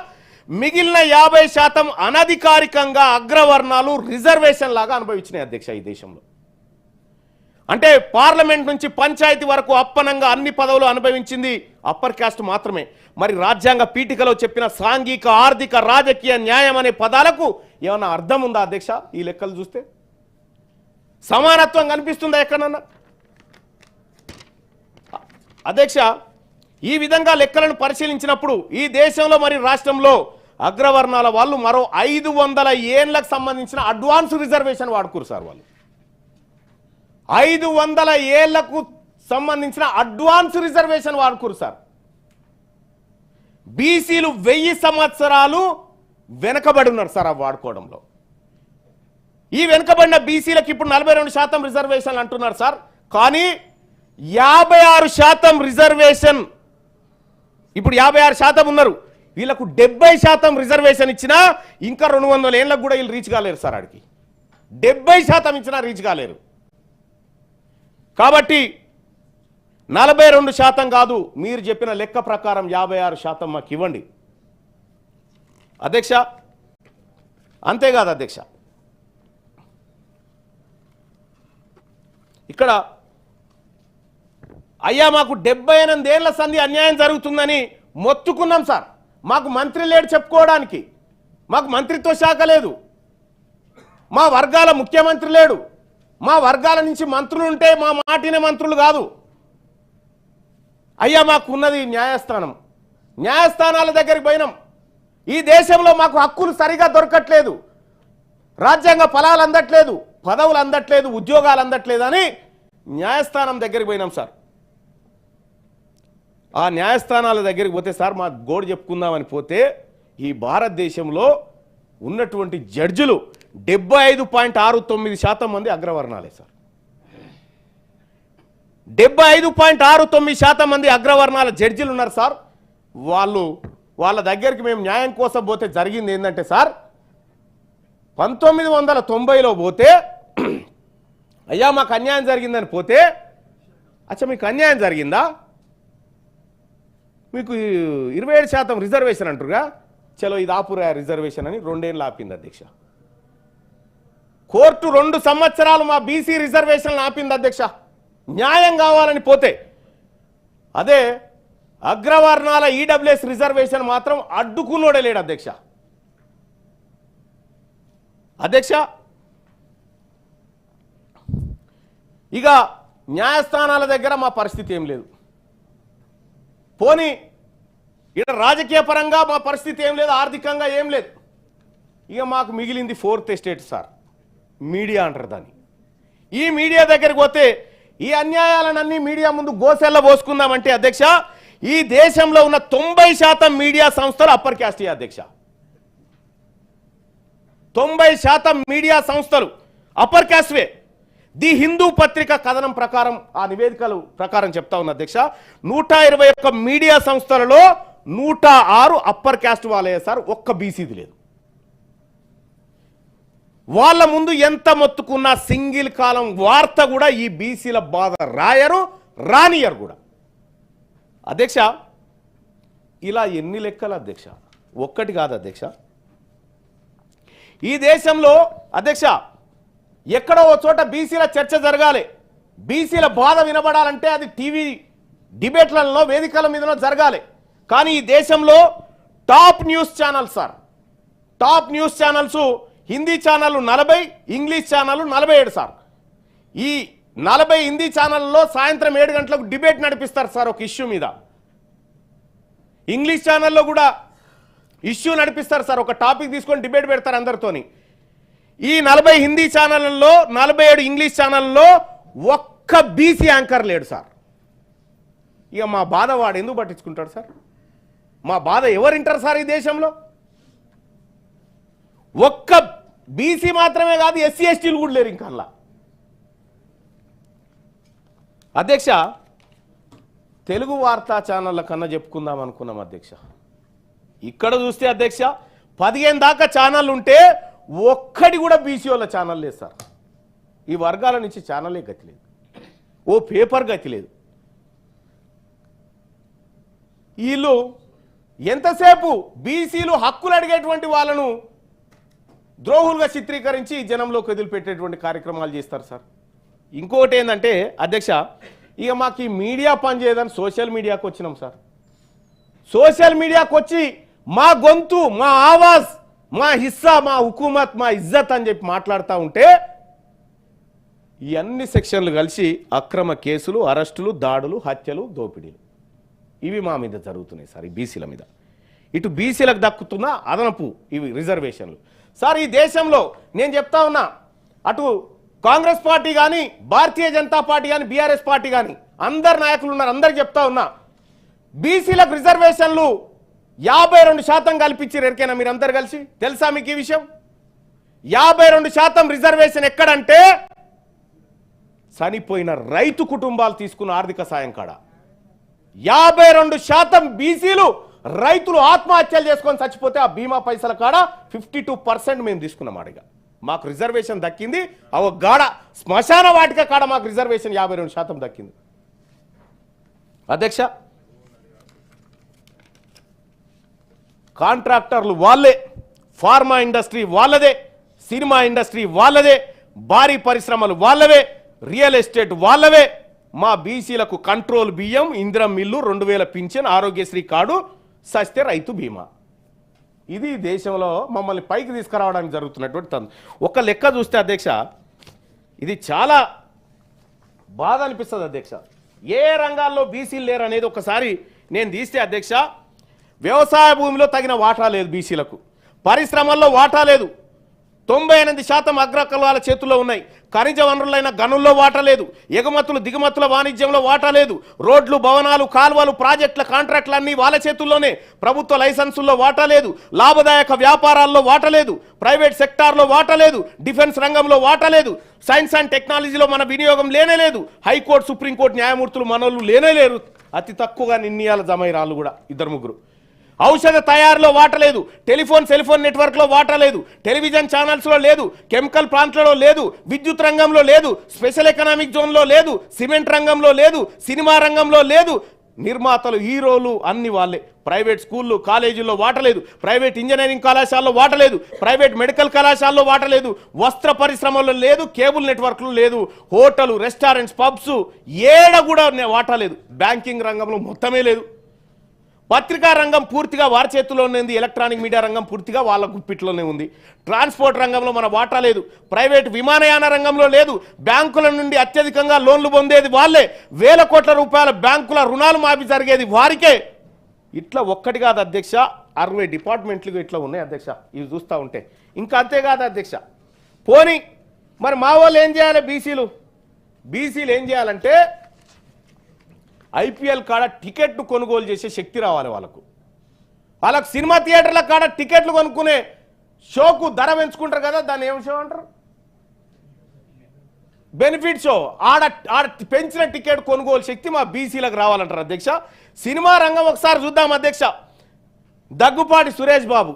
మిగిలిన 50% అనధికారికంగా అగ్రవర్ణాలు రిజర్వేషన్ లాగా అనుభవించినాయి అధ్యక్ష ఈ దేశంలో. అంటే పార్లమెంట్ నుంచి పంచాయతీ వరకు అప్పనంగా అన్ని పదవులు అనుభవించింది అప్పర్ క్యాస్ట్ మాత్రమే. మరి రాజ్యాంగ పీఠికలో చెప్పిన సాంఘిక, ఆర్థిక, రాజకీయ న్యాయం అనే పదాలకు ఏమన్నా అర్థం ఉందా అధ్యక్ష? ఈ లెక్కలు చూస్తే సమానత్వం కనిపిస్తుందా ఎక్కడన్నా? అధ్యక్ష, ఈ విధంగా లెక్కలను పరిశీలించినప్పుడు ఈ దేశంలో మరి రాష్ట్రంలో అగ్రవర్ణాల వాళ్ళు మరో 500 ఏళ్లకు సంబంధించిన అడ్వాన్స్ రిజర్వేషన్ వాడుకోరు సార్. వాళ్ళు 500 ఏళ్లకు సంబంధించిన అడ్వాన్స్ రిజర్వేషన్ వాడుకోరు సార్. బీసీలు 1000 సంవత్సరాలు వెనకబడి ఉన్నారు సార్ ఆ వాడుకోవడంలో. ఈ వెనుకబడిన బీసీలకు ఇప్పుడు 42% రిజర్వేషన్ అంటున్నారు సార్. కానీ 56% రిజర్వేషన్, ఇప్పుడు 56% ఉన్నారు, వీళ్ళకు 70% రిజర్వేషన్ ఇచ్చినా ఇంకా 200 ఏళ్ళకు కూడా వీళ్ళు రీచ్ కాలేరు సార్. ఆడికి 70% ఇచ్చినా రీచ్ కాలేరు. కాబట్టి 42% కాదు, మీరు చెప్పిన లెక్క ప్రకారం 56% మాకు ఇవ్వండి అధ్యక్ష. అంతేకాదు అధ్యక్ష, ఇక్కడ అయ్యా మాకు 78 ఏళ్ల సంధి అన్యాయం జరుగుతుందని మొత్తుకున్నాం సార్. మాకు మంత్రి లేడు చెప్పుకోవడానికి, మాకు మంత్రిత్వ శాఖ లేదు, మా వర్గాల ముఖ్యమంత్రి లేడు, మా వర్గాల నుంచి మంత్రులు ఉంటే మా మాటినే మంత్రులు కాదు. అయ్యా మాకు ఉన్నది న్యాయస్థానం, న్యాయస్థానాల దగ్గరికి పోయినాం. ఈ దేశంలో మాకు హక్కులు సరిగా దొరకట్లేదు, రాజ్యాంగ ఫలాలు అందట్లేదు, పదవులు అందట్లేదు, ఉద్యోగాలు అందట్లేదు అని న్యాయస్థానం దగ్గరికి పోయినాం సార్. ఆ న్యాయస్థానాల దగ్గరికి పోతే సార్ మా గోడు చెప్పుకుందామని పోతే ఈ భారతదేశంలో ఉన్నటువంటి జడ్జిలు 75.69% మంది అగ్రవర్ణాలే సార్. 75.69% మంది అగ్రవర్ణాల జడ్జిలు ఉన్నారు సార్. వాళ్ళ దగ్గరికి మేము న్యాయం కోసం పోతే జరిగింది ఏంటంటే సార్, 1990లో పోతే అయ్యా మాకు అన్యాయం జరిగిందని పోతే, అచ్చా మీకు అన్యాయం జరిగిందా, మీకు 27% రిజర్వేషన్ అంటారుగా, చలో ఇది ఆపురా రిజర్వేషన్ అని 2 ఏళ్ళు ఆపింది అధ్యక్ష. కోర్టు 2 సంవత్సరాలు మా బీసీ రిజర్వేషన్లు ఆపింది అధ్యక్ష, న్యాయం కావాలని పోతే. అదే అగ్రవర్ణాల ఈడబ్ల్యూఎస్ రిజర్వేషన్ మాత్రం అడ్డుకున్నోడే లేడు అధ్యక్ష. అధ్యక్ష, ఇక న్యాయస్థానాల దగ్గర మా పరిస్థితి ఏం లేదు, పోనీ ఇక్కడ రాజకీయ పరంగా మా పరిస్థితి ఏం లేదు, ఆర్థికంగా ఏం లేదు. ఇక మాకు మిగిలింది 4th ఎస్టేట్ సార్, మీడియా అంటారు దాన్ని. ఈ మీడియా దగ్గరికి పోతే ఈ అన్యాయాలన్నీ మీడియా ముందు గోసెల్ల పోసుకుందామంటే అధ్యక్ష, ఈ దేశంలో ఉన్న 90% మీడియా సంస్థలు అప్పర్ క్యాస్ట్ అధ్యక్ష. 90% మీడియా సంస్థలు అప్పర్ క్యాస్ట్వే. ది హిందూ పత్రిక కథనం ప్రకారం, ఆ నివేదికలు ప్రకారం చెప్తా ఉన్న అధ్యక్ష, 121 మీడియా సంస్థలలో 106 అప్పర్ క్యాస్ట్ వాళ్ళే సార్, ఒక్క బీసీది లేదు. వాళ్ళ ముందు ఎంత మొత్తుకున్నా సింగిల్ కాలం వార్త కూడా ఈ బీసీల బాధ రాయరు, రానియరు కూడా అధ్యక్ష. ఇలా ఎన్ని లెక్కలు అధ్యక్ష, ఒక్కటి కాదు అధ్యక్ష. ఈ దేశంలో అధ్యక్ష ఎక్కడో ఓ చోట బీసీల చర్చ జరగాలి, బీసీల బాధ వినబడాలంటే అది టీవీ డిబేట్లలో, వేదికల మీదనో జరగాలి. కానీ ఈ దేశంలో top news channels sir, top news channels Hindi ఛానళ్ళు 40, ఇంగ్లీష్ ఛానళ్ళు 47 సార్. ఈ 40 హిందీ ఛానల్లో సాయంత్రం 7 గంటలకు డిబేట్ నడిపిస్తారు సార్ ఒక ఇష్యూ మీద. ఇంగ్లీష్ ఛానల్లో కూడా ఇష్యూ నడిపిస్తారు సార్, ఒక టాపిక్ తీసుకొని డిబేట్ పెడతారు అందరితోని. ఈ 40 హిందీ ఛానళ్ళల్లో 47 ఇంగ్లీష్ ఛానల్లో ఒక్క బీసీ యాంకర్ లేడు సార్. ఇక మా బాధ వాడు ఎందుకు పట్టించుకుంటాడు సార్? మా బాధ ఎవరు వింటారు సార్ ఈ దేశంలో? ఒక్క బీసీ మాత్రమే కాదు, ఎస్సీ ఎస్టీలు కూడా లేరు ఇంకా అలా. అధ్యక్ష, తెలుగు వార్తా ఛానళ్ళ కన్నా చెప్పుకుందాం అనుకున్నాం అధ్యక్ష. ఇక్కడ చూస్తే అధ్యక్ష 15 దాకా ఛానళ్ళు ఉంటే ఒక్కడి కూడా బీసీ వాళ్ళ ఛానల్ లేదు సార్. ఈ వర్గాల నుంచి ఛానలే గతి లేదు, ఓ పేపర్ గతి లేదు. వీళ్ళు ఎంతసేపు బీసీలు హక్కులు అడిగేటువంటి వాళ్ళను ద్రోహులుగా చిత్రీకరించి జనంలోకి వదిలిపెట్టేటువంటి కార్యక్రమాలు చేస్తారు సార్. ఇంకోటి ఏంటంటే అధ్యక్ష, ఇక మాకు ఈ మీడియా పని చేయదని సోషల్ మీడియాకు వచ్చినాం సార్. సోషల్ మీడియాకు వచ్చి మా గొంతు, మా ఆవాజ్, మా హిస్సా, మా హుకూమత్, మా ఇజ్జత్ అని చెప్పి మాట్లాడుతూ ఉంటే ఈ అన్ని సెక్షన్లు కలిసి అక్రమ కేసులు, అరెస్టులు, దాడులు, హత్యలు, దోపిడీలు ఇవి మా మీద జరుగుతున్నాయి సార్. ఈ బీసీల మీద ఇటు బీసీలకు దక్కుతున్న అదనపు ఇవి రిజర్వేషన్లు సార్. ఈ దేశంలో నేను చెప్తా ఉన్నా, అటు కాంగ్రెస్ పార్టీ కానీ, భారతీయ జనతా పార్టీ కానీ, బీఆర్ఎస్ పార్టీ కానీ అందరు నాయకులు ఉన్నారు, అందరికి చెప్తా ఉన్నా, బీసీలకు రిజర్వేషన్లు 52% కల్పించారు. ఎరికైనా మీరు అందరు కలిసి? తెలుసా మీకు ఈ విషయం? 52% రిజర్వేషన్ ఎక్కడంటే చనిపోయిన రైతు కుటుంబాలు తీసుకున్న ఆర్థిక సాయం కాడ 52% బీసీలు రైతులు ఆత్మహత్యలు చేసుకొని చచ్చిపోతే ఆ బీమా పైసల కాడ 52% మేము తీసుకున్నాం. అడిగా మాకు రిజర్వేషన్ దక్కింది. అవ గాడ శ్మశాన వాటిక కాడ మాకు రిజర్వేషన్ 52% దక్కింది. అధ్యక్ష, కాంట్రాక్టర్లు వాళ్ళే, ఫార్మా ఇండస్ట్రీ వాళ్ళదే, సినిమా ఇండస్ట్రీ వాళ్ళదే, భారీ పరిశ్రమలు వాళ్ళవే, రియల్ ఎస్టేట్ వాళ్ళవే. మా బీసీలకు కంట్రోల్ బియ్యం, ఇందిరం మిల్లు, 2000 పింఛన్, ఆరోగ్యశ్రీ కార్డు, సస్తే రైతు బీమా. ఇది దేశంలో మమ్మల్ని పైకి తీసుకురావడానికి జరుగుతున్నటువంటి ఒక లెక్క చూస్తే అధ్యక్ష, ఇది చాలా బాధ అనిపిస్తుంది అధ్యక్ష. ఏ రంగాల్లో బీసీలు లేరు అనేది ఒకసారి నేను తీస్తే అధ్యక్ష, వ్యవసాయ భూమిలో తగిన వాటా లేదు బీసీలకు, పరిశ్రమల్లో వాటా లేదు, 98% అగ్రకులాల చేతుల్లో ఉన్నాయి, ఖనిజ వనరులైన గనుల్లో వాటా లేదు, ఎగుమతులు దిగుమతుల వాణిజ్యంలో వాటా లేదు, రోడ్లు, భవనాలు, కాల్వలు, ప్రాజెక్టుల కాంట్రాక్టులు అన్నీ వాళ్ళ చేతుల్లోనే, ప్రభుత్వ లైసెన్సుల్లో వాటా లేదు, లాభదాయక వ్యాపారాల్లో వాటా లేదు, ప్రైవేట్ సెక్టార్లో వాటా లేదు, డిఫెన్స్ రంగంలో వాటా లేదు, సైన్స్ అండ్ టెక్నాలజీలో మన వినియోగం లేనే లేదు, హైకోర్టు, సుప్రీంకోర్టు న్యాయమూర్తులు మనోళ్ళు లేనే లేరు, అతి తక్కువగా నిర్ణయాల జమైరాళ్ళు కూడా 2-3. ఔషధ తయారీలో వాటా లేదు, టెలిఫోన్ సెల్ఫోన్ నెట్వర్క్లో వాటా లేదు, టెలివిజన్ ఛానల్స్లో లేదు, కెమికల్ ప్లాంట్లలో లేదు, విద్యుత్ రంగంలో లేదు, స్పెషల్ ఎకనామిక్ జోన్లో లేదు, సిమెంట్ రంగంలో లేదు, సినిమా రంగంలో లేదు, నిర్మాతలు, హీరోలు అన్ని వాళ్ళే, ప్రైవేట్ స్కూళ్ళు, కాలేజీల్లో వాటా లేదు, ప్రైవేట్ ఇంజనీరింగ్ కళాశాలలో వాటా లేదు, ప్రైవేట్ మెడికల్ కళాశాలలో వాటా లేదు, వస్త్ర పరిశ్రమలో లేదు, కేబుల్ నెట్వర్క్లు లేదు, హోటలు, రెస్టారెంట్స్, పబ్స్ ఏడ కూడా వాటా లేదు, బ్యాంకింగ్ రంగంలో మొత్తమే లేదు, పత్రికా రంగం పూర్తిగా వారి చేతుల్లోనే ఉంది, ఎలక్ట్రానిక్ మీడియా రంగం పూర్తిగా వాళ్ళ గుప్పిట్లోనే ఉంది, ట్రాన్స్పోర్ట్ రంగంలో మన వాటా లేదు, ప్రైవేట్ విమానయాన రంగంలో లేదు, బ్యాంకుల నుండి అత్యధికంగా లోన్లు పొందేది వాళ్ళే, వేల కోట్ల రూపాయల బ్యాంకుల రుణాలు మాఫీ జరిగేది వారికే. ఇట్లా ఒక్కటి కాదు అధ్యక్ష, 60 డిపార్ట్మెంట్లు ఇట్లా ఉన్నాయి అధ్యక్ష. ఇవి చూస్తూ ఉంటే ఇంకా అంతేకాదు అధ్యక్ష. పోనీ మరి మా వాళ్ళు ఏం చేయాలి? బీసీలు ఏం చేయాలంటే ఐపీఎల్ కాడ టికెట్లు కొనుగోలు చేసే శక్తి రావాలి వాళ్ళకు. సినిమా థియేటర్ల కాడ టికెట్లు కొనుక్కునే షోకు ధర పెంచుకుంటారు కదా, దాన్ని ఏం షో అంటారు? Benefit show. ఆడ పెంచిన టికెట్ కొనుగోలు శక్తి మా బీసీలకు రావాలంటారు అధ్యక్ష. సినిమా రంగం ఒకసారి చూద్దాం అధ్యక్ష. దగ్గుపాటి సురేష్ బాబు,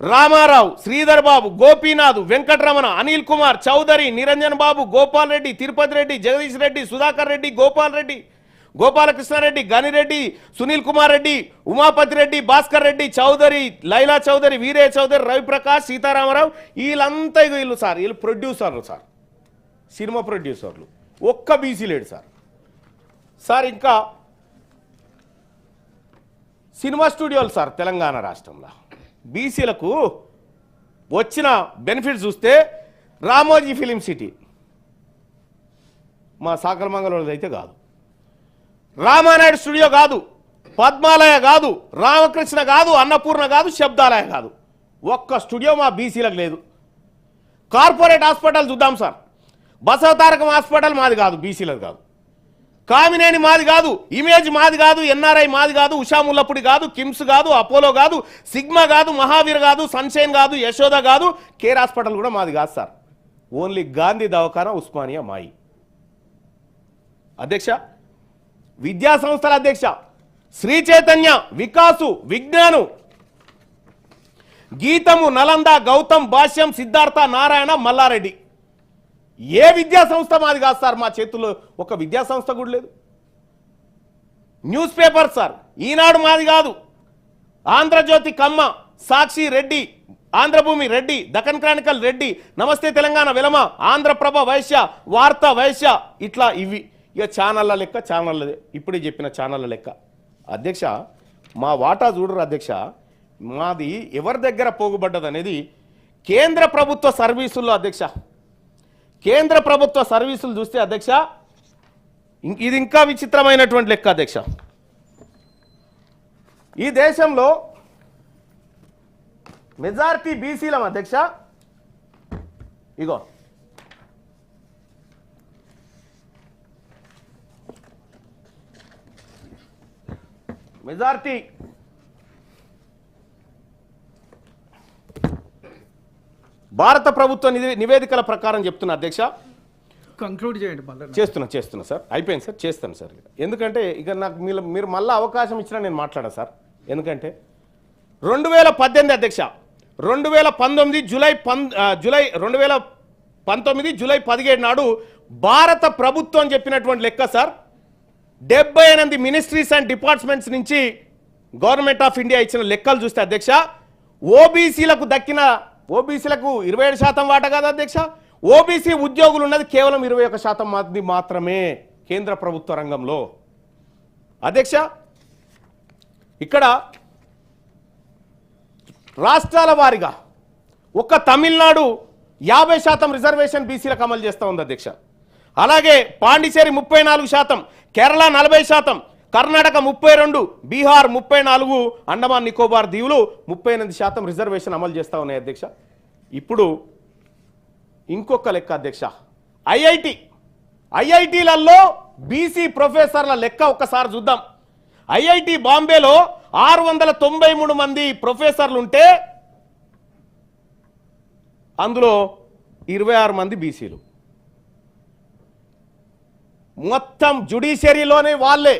రామారావు, శ్రీధర్ బాబు, గోపీనాథ్, వెంకటరమణ, అనిల్ కుమార్, చౌదరి, నిరంజన్ బాబు, గోపాల్ రెడ్డి, తిరుపతి రెడ్డి, జగదీష్ రెడ్డి, సుధాకర్ రెడ్డి, గోపాల్ రెడ్డి, గోపాలకృష్ణారెడ్డి, గనిరెడ్డి, సునీల్ కుమార్ రెడ్డి, ఉమాపతి రెడ్డి, భాస్కర్ రెడ్డి, చౌదరి, లైలా చౌదరి, వీరే చౌదరి, రవిప్రకాష్, సీతారామరావు, వీళ్ళంతా వీళ్ళు సార్, వీళ్ళు ప్రొడ్యూసర్లు సార్, సినిమా ప్రొడ్యూసర్లు. ఒక్క బీసీ లేడు సార్. ఇంకా సినిమా స్టూడియోలు సార్ తెలంగాణ రాష్ట్రంలో బీసీలకు వచ్చిన బెనిఫిట్స్ చూస్తే, రామోజీ ఫిలిం సిటీ మా సాకరమంగళూరుది అయితే కాదు, రామానాయుడు స్టూడియో కాదు, పద్మాలయ కాదు, రామకృష్ణ కాదు, అన్నపూర్ణ కాదు, శబ్దాలయ కాదు, ఒక్క స్టూడియో మా బీసీలకు లేదు. కార్పొరేట్ హాస్పిటల్ చూద్దాం సార్. బసవతారకం హాస్పిటల్ మాది కాదు, బీసీలకు కాదు. కామినేని మాది కాదు, ఇమేజ్ మాది కాదు, ఎన్ఆర్ఐ మాది కాదు, ఉషా ముల్లపుడి కాదు, కిమ్స్ కాదు, అపోలో కాదు, సిగ్మా కాదు, మహావీర్ కాదు, సన్షైన్ కాదు, యశోద కాదు, కేర్ హాస్పిటల్ కూడా మాది కాదు సార్. ఓన్లీ గాంధీ దవాఖానా, ఉస్మానియా మాయి. అధ్యక్ష, విద్యా సంస్థల అధ్యక్ష, శ్రీ చైతన్య, వికాసు, విజ్ఞాను, గీతము, నలంద, గౌతమ్, భాష్యం, సిద్ధార్థ, నారాయణ, మల్లారెడ్డి. ఏ విద్యా సంస్థ మాది కాదు సార్. మా చేతుల్లో ఒక విద్యా సంస్థ కూడా లేదు. న్యూస్ పేపర్ సార్, ఈనాడు మాది కాదు, ఆంధ్రజ్యోతి, కమ్మ, సాక్షి, రెడ్డి, ఆంధ్రభూమి రెడ్డి, దక్కన్ క్రానికల్ రెడ్డి, నమస్తే తెలంగాణ వెలమ, ఆంధ్రప్రభ వైశ్య, వార్త వైశ్య, ఇట్లా ఇవి ఇక ఛానళ్ళ లెక్క ఛానళ్ళదే. ఇప్పుడే చెప్పిన ఛానళ్ళ లెక్క. అధ్యక్ష మా వాటా చూడరు అధ్యక్ష, మాది ఎవరి దగ్గర పోగుబడ్డది అనేది కేంద్ర ప్రభుత్వ సర్వీసుల్లో అధ్యక్ష. కేంద్ర ప్రభుత్వ సర్వీసులు చూస్తే అధ్యక్ష ఇది ఇంకా విచిత్రమైనటువంటి లెక్క అధ్యక్ష. ఈ దేశంలో మెజారిటీ బీసీలం అధ్యక్ష. ఇగో మెజారిటీ భారత ప్రభుత్వ నివేదికల ప్రకారం చెప్తున్నా అధ్యక్ష. కంక్లూడ్ చేయండి మళ్ళీ. చేస్తున్నా సార్, అయిపోయింది సార్, చేస్తాను సార్. ఎందుకంటే ఇక నాకు మీరు మళ్ళీ అవకాశం ఇచ్చినా నేను మాట్లాడా సార్. ఎందుకంటే 2018 అధ్యక్ష, 2019 జూలై 17 నాడు భారత ప్రభుత్వం చెప్పినటువంటి లెక్క సార్, 78 మినిస్ట్రీస్ అండ్ డిపార్ట్మెంట్స్ నుంచి గవర్నమెంట్ ఆఫ్ ఇండియా ఇచ్చిన లెక్కలు చూస్తే అధ్యక్ష ఓబీసీలకు 27% వాటా కాదు అధ్యక్ష. ఓబీసీ ఉద్యోగులు ఉన్నది కేవలం 21% మంది మాత్రమే కేంద్ర ప్రభుత్వ రంగంలో అధ్యక్ష. ఇక్కడ రాష్ట్రాల వారీగా ఒక్క తమిళనాడు 50% రిజర్వేషన్ బీసీలకు అమలు చేస్తూ ఉంది అధ్యక్ష. అలాగే పాండిచేరి 34%, కేరళ 40%, కర్ణాటక 32%, బీహార్ 34%, అండమాన్ నికోబార్ దీవులు 38% రిజర్వేషన్ అమలు చేస్తూ ఉన్నాయి అధ్యక్ష. ఇప్పుడు ఇంకొక లెక్క అధ్యక్ష, ఐఐటీలలో బీసీ ప్రొఫెసర్ల లెక్క ఒక్కసారి చూద్దాం. ఐఐటి బాంబేలో 693 మంది ప్రొఫెసర్లు ఉంటే అందులో 26 మంది బీసీలు. మొత్తం జ్యుడిషియరీలోనే వాళ్ళే,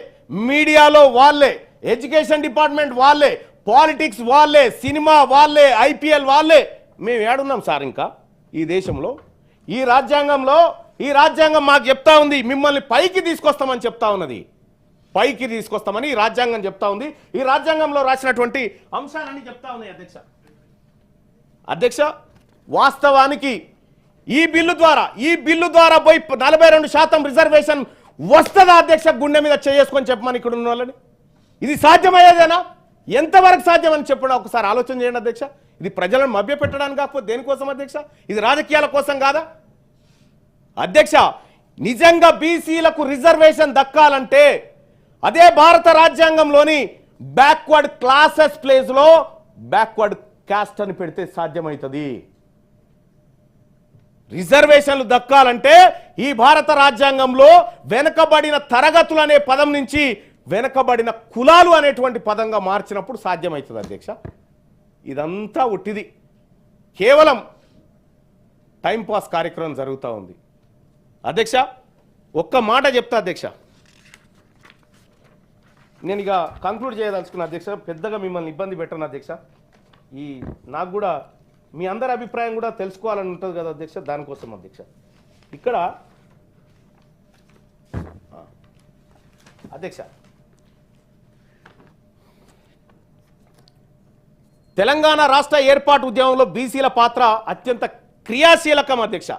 మీడియాలో వాళ్ళే, ఎడ్యుకేషన్ డిపార్ట్మెంట్ వాళ్ళే, పాలిటిక్స్ వాళ్ళే, సినిమా వాళ్ళే, ఐపీఎల్ వాళ్ళే. మేము ఏడున్నాం సార్ ఇంకా ఈ దేశంలో? ఈ రాజ్యాంగం మాకు చెప్తా ఉంది మిమ్మల్ని పైకి తీసుకొస్తామని చెప్తా ఉన్నది. పైకి తీసుకొస్తామని ఈ రాజ్యాంగం చెప్తా ఉంది. ఈ రాజ్యాంగంలో రాసినటువంటి అంశాలన్నీ చెప్తా ఉన్నాయి అధ్యక్ష. వాస్తవానికి ఈ బిల్లు ద్వారా పోయి 42% రిజర్వేషన్ వస్తుందా అధ్యక్ష? గుండె మీద చేసుకొని చెప్పమని ఇక్కడ ఉన్న వాళ్ళని. ఇది సాధ్యమయ్యేదేనా? ఎంతవరకు సాధ్యమని చెప్పడం ఒకసారి ఆలోచన చేయండి అధ్యక్ష. ఇది ప్రజలను మభ్యపెట్టడానికి కాకపోతే దేనికోసం అధ్యక్ష? ఇది రాజకీయాల కోసం కాదా అధ్యక్ష? నిజంగా బీసీలకు రిజర్వేషన్ దక్కాలంటే అదే భారత రాజ్యాంగంలోని బ్యాక్వర్డ్ క్లాసెస్ ప్లేస్లో బ్యాక్వర్డ్ కాస్ట్ అని పెడితే సాధ్యమవుతుంది. రిజర్వేషన్లు దక్కాలంటే ఈ భారత రాజ్యాంగంలో వెనుకబడిన తరగతులు అనే పదం నుంచి వెనుకబడిన కులాలు అనేటువంటి పదంగా మార్చినప్పుడు సాధ్యమవుతుంది అధ్యక్ష. ఇదంతా ఉట్టిది, కేవలం టైంపాస్ కార్యక్రమం జరుగుతూ ఉంది అధ్యక్ష. ఒక్క మాట చెప్తా అధ్యక్ష, నేను ఇక కంక్లూడ్ చేయదలుచుకున్నా అధ్యక్ష. పెద్దగా మిమ్మల్ని ఇబ్బంది పెట్టను అధ్యక్ష. నాకు కూడా మీ అందరి అభిప్రాయం కూడా తెలుసుకోవాలని ఉంటుంది కదా అధ్యక్ష, దానికోసం అధ్యక్ష. ఇక్కడ అధ్యక్ష తెలంగాణ రాష్ట్ర ఏర్పాటు ఉద్యమంలో బీసీల పాత్ర అత్యంత క్రియాశీలకం అధ్యక్ష.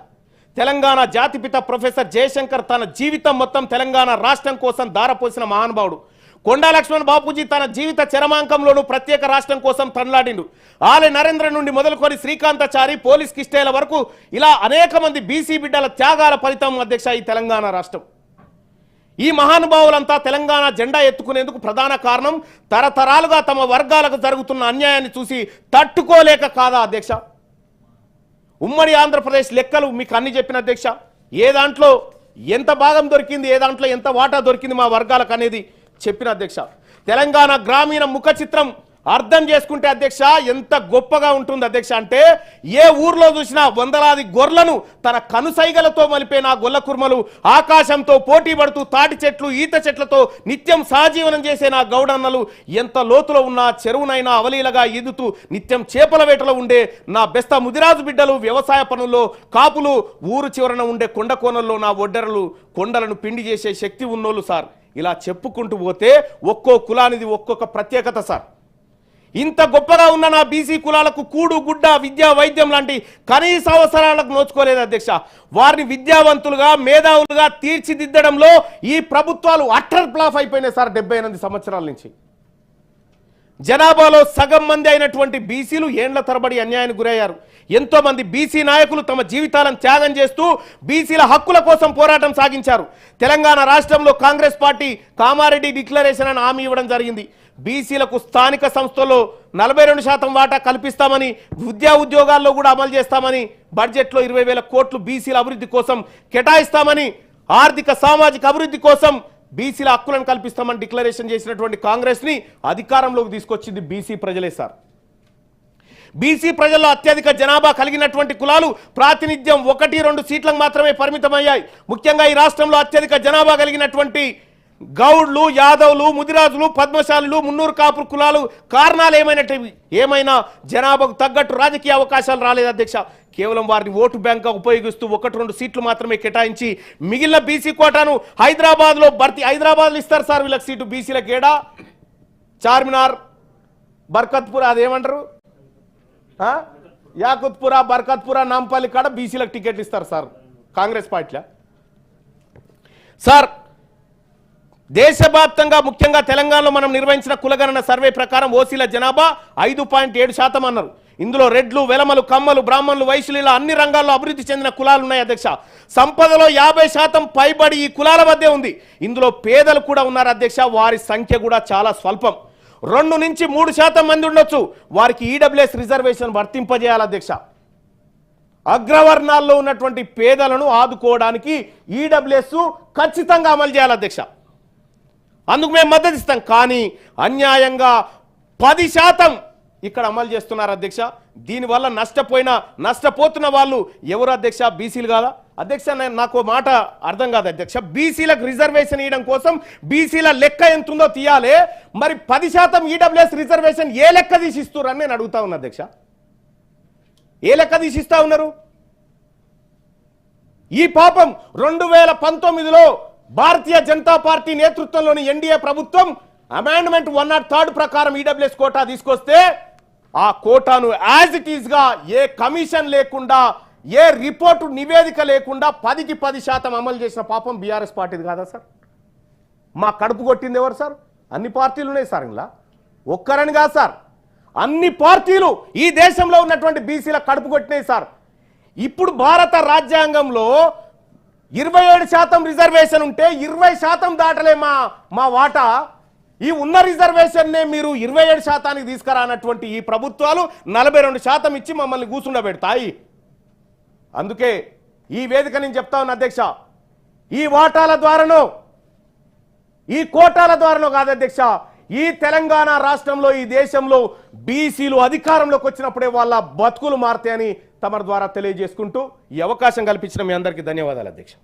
తెలంగాణ జాతిపిత ప్రొఫెసర్ జయశంకర్ తన జీవితం మొత్తం తెలంగాణ రాష్ట్రం కోసం ధారపోసిన మహానుభావుడు. కొండా లక్ష్మణ్ బాపూజీ తన జీవిత చరమాంకంలోనూ ప్రత్యేక రాష్ట్రం కోసం తనలాడిండు. ఆలయ నరేంద్ర నుండి మొదలుకొని శ్రీకాంతాచారి, పోలీస్ కిష్టేల వరకు ఇలా అనేక మంది బీసీ బిడ్డల త్యాగాల ఫలితం అధ్యక్ష ఈ తెలంగాణ రాష్ట్రం. ఈ మహానుభావులంతా తెలంగాణ జెండా ఎత్తుకునేందుకు ప్రధాన కారణం తరతరాలుగా తమ వర్గాలకు జరుగుతున్న అన్యాయాన్ని చూసి తట్టుకోలేక కాదా అధ్యక్ష? ఉమ్మడి ఆంధ్రప్రదేశ్ లెక్కలు మీకు అన్ని చెప్పిన అధ్యక్ష. ఏ దాంట్లో ఎంత భాగం దొరికింది, ఏ దాంట్లో ఎంత వాటా దొరికింది మా వర్గాలకు అనేది చెప్పిన అధ్యక్ష. తెలంగాణ గ్రామీణ ముఖ చిత్రం అర్థం చేసుకుంటే అధ్యక్ష ఎంత గొప్పగా ఉంటుంది అధ్యక్ష అంటే, ఏ ఊర్లో చూసినా వందలాది గొర్రెలను తన కనుసైగలతో మలిపే నా గొల్ల కుర్మలు, ఆకాశంతో పోటీ పడుతూ తాటి చెట్లు ఈత చెట్లతో నిత్యం సహజీవనం చేసే నా గౌడన్నలు, ఎంత లోతులో ఉన్న చెరువునైనా అవలీలగా ఈదుతూ నిత్యం చేపల వేటలో ఉండే నా బెస్త ముదిరాజు బిడ్డలు, వ్యవసాయ పనుల్లో కాపులు, ఊరు చివరన ఉండే కొండ కోనల్లో నా ఒడ్డెరలు, కొండలను పిండి చేసే శక్తి ఉన్నోళ్ళు సార్. ఇలా చెప్పుకుంటూ పోతే ఒక్కో కులానిది ఒక్కొక్క ప్రత్యేకత సార్. ఇంత గొప్పగా ఉన్న నా బీసీ కులాలకు కూడు గుడ్డ విద్యా వైద్యం లాంటి కనీస అవసరాలకు నోచుకోలేదు అధ్యక్ష. వారిని విద్యావంతులుగా మేధావులుగా తీర్చిదిద్దడంలో ఈ ప్రభుత్వాలు అట్టర్ ఫ్లాప్ అయిపోయినాయి సార్ 78 సంవత్సరాల నుంచి. జనాభాలో సగం మంది అయినటువంటి బీసీలు ఏండ్ల తరబడి అన్యాయానికి గురయ్యారు. ఎంతో మంది బీసీ నాయకులు తమ జీవితాలను త్యాగం చేస్తూ బీసీల హక్కుల కోసం పోరాటం సాగించారు. తెలంగాణ రాష్ట్రంలో కాంగ్రెస్ పార్టీ కామారెడ్డి డిక్లరేషన్ అని హామీ ఇవ్వడం జరిగింది. బీసీలకు స్థానిక సంస్థల్లో 42% వాటా కల్పిస్తామని, విద్యా ఉద్యోగాల్లో కూడా అమలు చేస్తామని, బడ్జెట్లో 20,000 కోట్లు బీసీల అభివృద్ధి కోసం కేటాయిస్తామని, ఆర్థిక సామాజిక అభివృద్ధి కోసం బీసీల హక్కులను కల్పిస్తామని డిక్లరేషన్ చేసినటువంటి కాంగ్రెస్ ని అధికారంలోకి తీసుకొచ్చింది బీసీ ప్రజలే సార్. బీసీ ప్రజల్లో అత్యధిక జనాభా కలిగినటువంటి కులాలు ప్రాతినిధ్యం 1-2 సీట్లకు మాత్రమే పరిమితమయ్యాయి. ముఖ్యంగా ఈ రాష్ట్రంలో అత్యధిక జనాభా కలిగినటువంటి గౌడ్లు, యాదవులు, ముదిరాజులు, పద్మశాలులు, మున్నూరు కాపురు కులాలు కారణాలు ఏమైనా జనాభాకు తగ్గట్టు రాజకీయ అవకాశాలు రాలేదు అధ్యక్ష. కేవలం వారిని ఓటు బ్యాంక్గా ఉపయోగిస్తూ 1-2 సీట్లు మాత్రమే కేటాయించి మిగిలిన బీసీ కోటాను హైదరాబాద్లో హైదరాబాద్లో ఇస్తారు సార్ వీళ్ళకి సీటు. బీసీలకు ఏడా చార్మినార్, బర్కత్పురా, అదేమంటారు యాకుత్పురా, బర్కత్పురా, నాంపల్లి కాడ బీసీలకు టికెట్లు ఇస్తారు సార్ కాంగ్రెస్ పార్టీలో. సార్ దేశవ్యాప్తంగా ముఖ్యంగా తెలంగాణలో మనం నిర్వహించిన కులగణన సర్వే ప్రకారం ఓసీల జనాభా 5.7% అన్నారు. ఇందులో రెడ్లు, వెలమలు, కమ్మలు, బ్రాహ్మణులు, వైశ్యులు ఇలా అన్ని రంగాల్లో అభివృద్ధి చెందిన కులాలు ఉన్నాయి అధ్యక్ష. సంపదలో 50% పైబడి ఈ కులాల మధ్య ఉంది. ఇందులో పేదలు కూడా ఉన్నారు అధ్యక్ష. వారి సంఖ్య కూడా చాలా స్వల్పం. 2-3% మంది ఉండొచ్చు. వారికి ఈడబ్ల్యూఎస్ రిజర్వేషన్ వర్తింపజేయాలి అధ్యక్ష. అగ్రవర్ణాల్లో ఉన్నటువంటి పేదలను ఆదుకోవడానికి ఈడబ్ల్యూఎస్ ఖచ్చితంగా అమలు చేయాలి అధ్యక్ష. అందుకు మేము మద్దతు ఇస్తాం. కానీ అన్యాయంగా 10% ఇక్కడ అమలు చేస్తున్నారు అధ్యక్ష. దీనివల్ల నష్టపోతున్న వాళ్ళు ఎవరు అధ్యక్ష? బీసీలు కాదా అధ్యక్ష? నాకు మాట అర్థం కాదు అధ్యక్ష. బీసీలకు రిజర్వేషన్ ఇవ్వడం కోసం బీసీల లెక్క ఎంత ఉందో తీయాలి. మరి 10% ఈడబ్ల్యూఎస్ రిజర్వేషన్ ఏ లెక్క తీసిస్తున్నారు అని నేను అడుగుతా ఉన్నా అధ్యక్ష. ఏ లెక్క తీసిస్తా ఉన్నారు? ఈ పాపం 2019లో భారతీయ జనతా పార్టీ నేతృత్వంలోని ఎన్డీఏ ప్రభుత్వం అమెండ్మెంట్ 103 ప్రకారం ఈడబ్ల్యూఎస్ కోటా తీసుకొస్తే ఆ కోటాను యాజ్ ఇట్ ఈస్ గా ఏ కమిషన్ లేకుండా, ఏ రిపోర్టు నివేదిక లేకుండా 10% అమలు చేసిన పాపం బీఆర్ఎస్ పార్టీది కాదా సార్? మా కడుపు కొట్టింది ఎవరు సార్? అన్ని పార్టీలు ఉన్నాయి సార్. ఇలా ఒక్కరని కాదు సార్, అన్ని పార్టీలు ఈ దేశంలో ఉన్నటువంటి బీసీల కడుపు కొట్టినాయి సార్. ఇప్పుడు భారత రాజ్యాంగంలో 27% రిజర్వేషన్ ఉంటే 20% దాటలే మా వాటా. ఈ ఉన్న రిజర్వేషన్నే మీరు 27%కి తీసుకురానటువంటి ఈ ప్రభుత్వాలు 42% ఇచ్చి మమ్మల్ని కూర్చుండబెడతాయి. అందుకే ఈ వేదిక నేను చెప్తా ఉన్నా అధ్యక్ష, ఈ వాటాల ద్వారానో ఈ కోటాల ద్వారానో కాదు అధ్యక్ష, ఈ తెలంగాణ రాష్ట్రంలో ఈ దేశంలో బీసీలు అధికారంలోకి వచ్చినప్పుడే వాళ్ళ బతుకులు మారుతాయని తమ ద్వారా తెలియజేసుకుంటూ ఈ అవకాశం కల్పించిన మీ అందరికీ ధన్యవాదాలు అధ్యక్ష.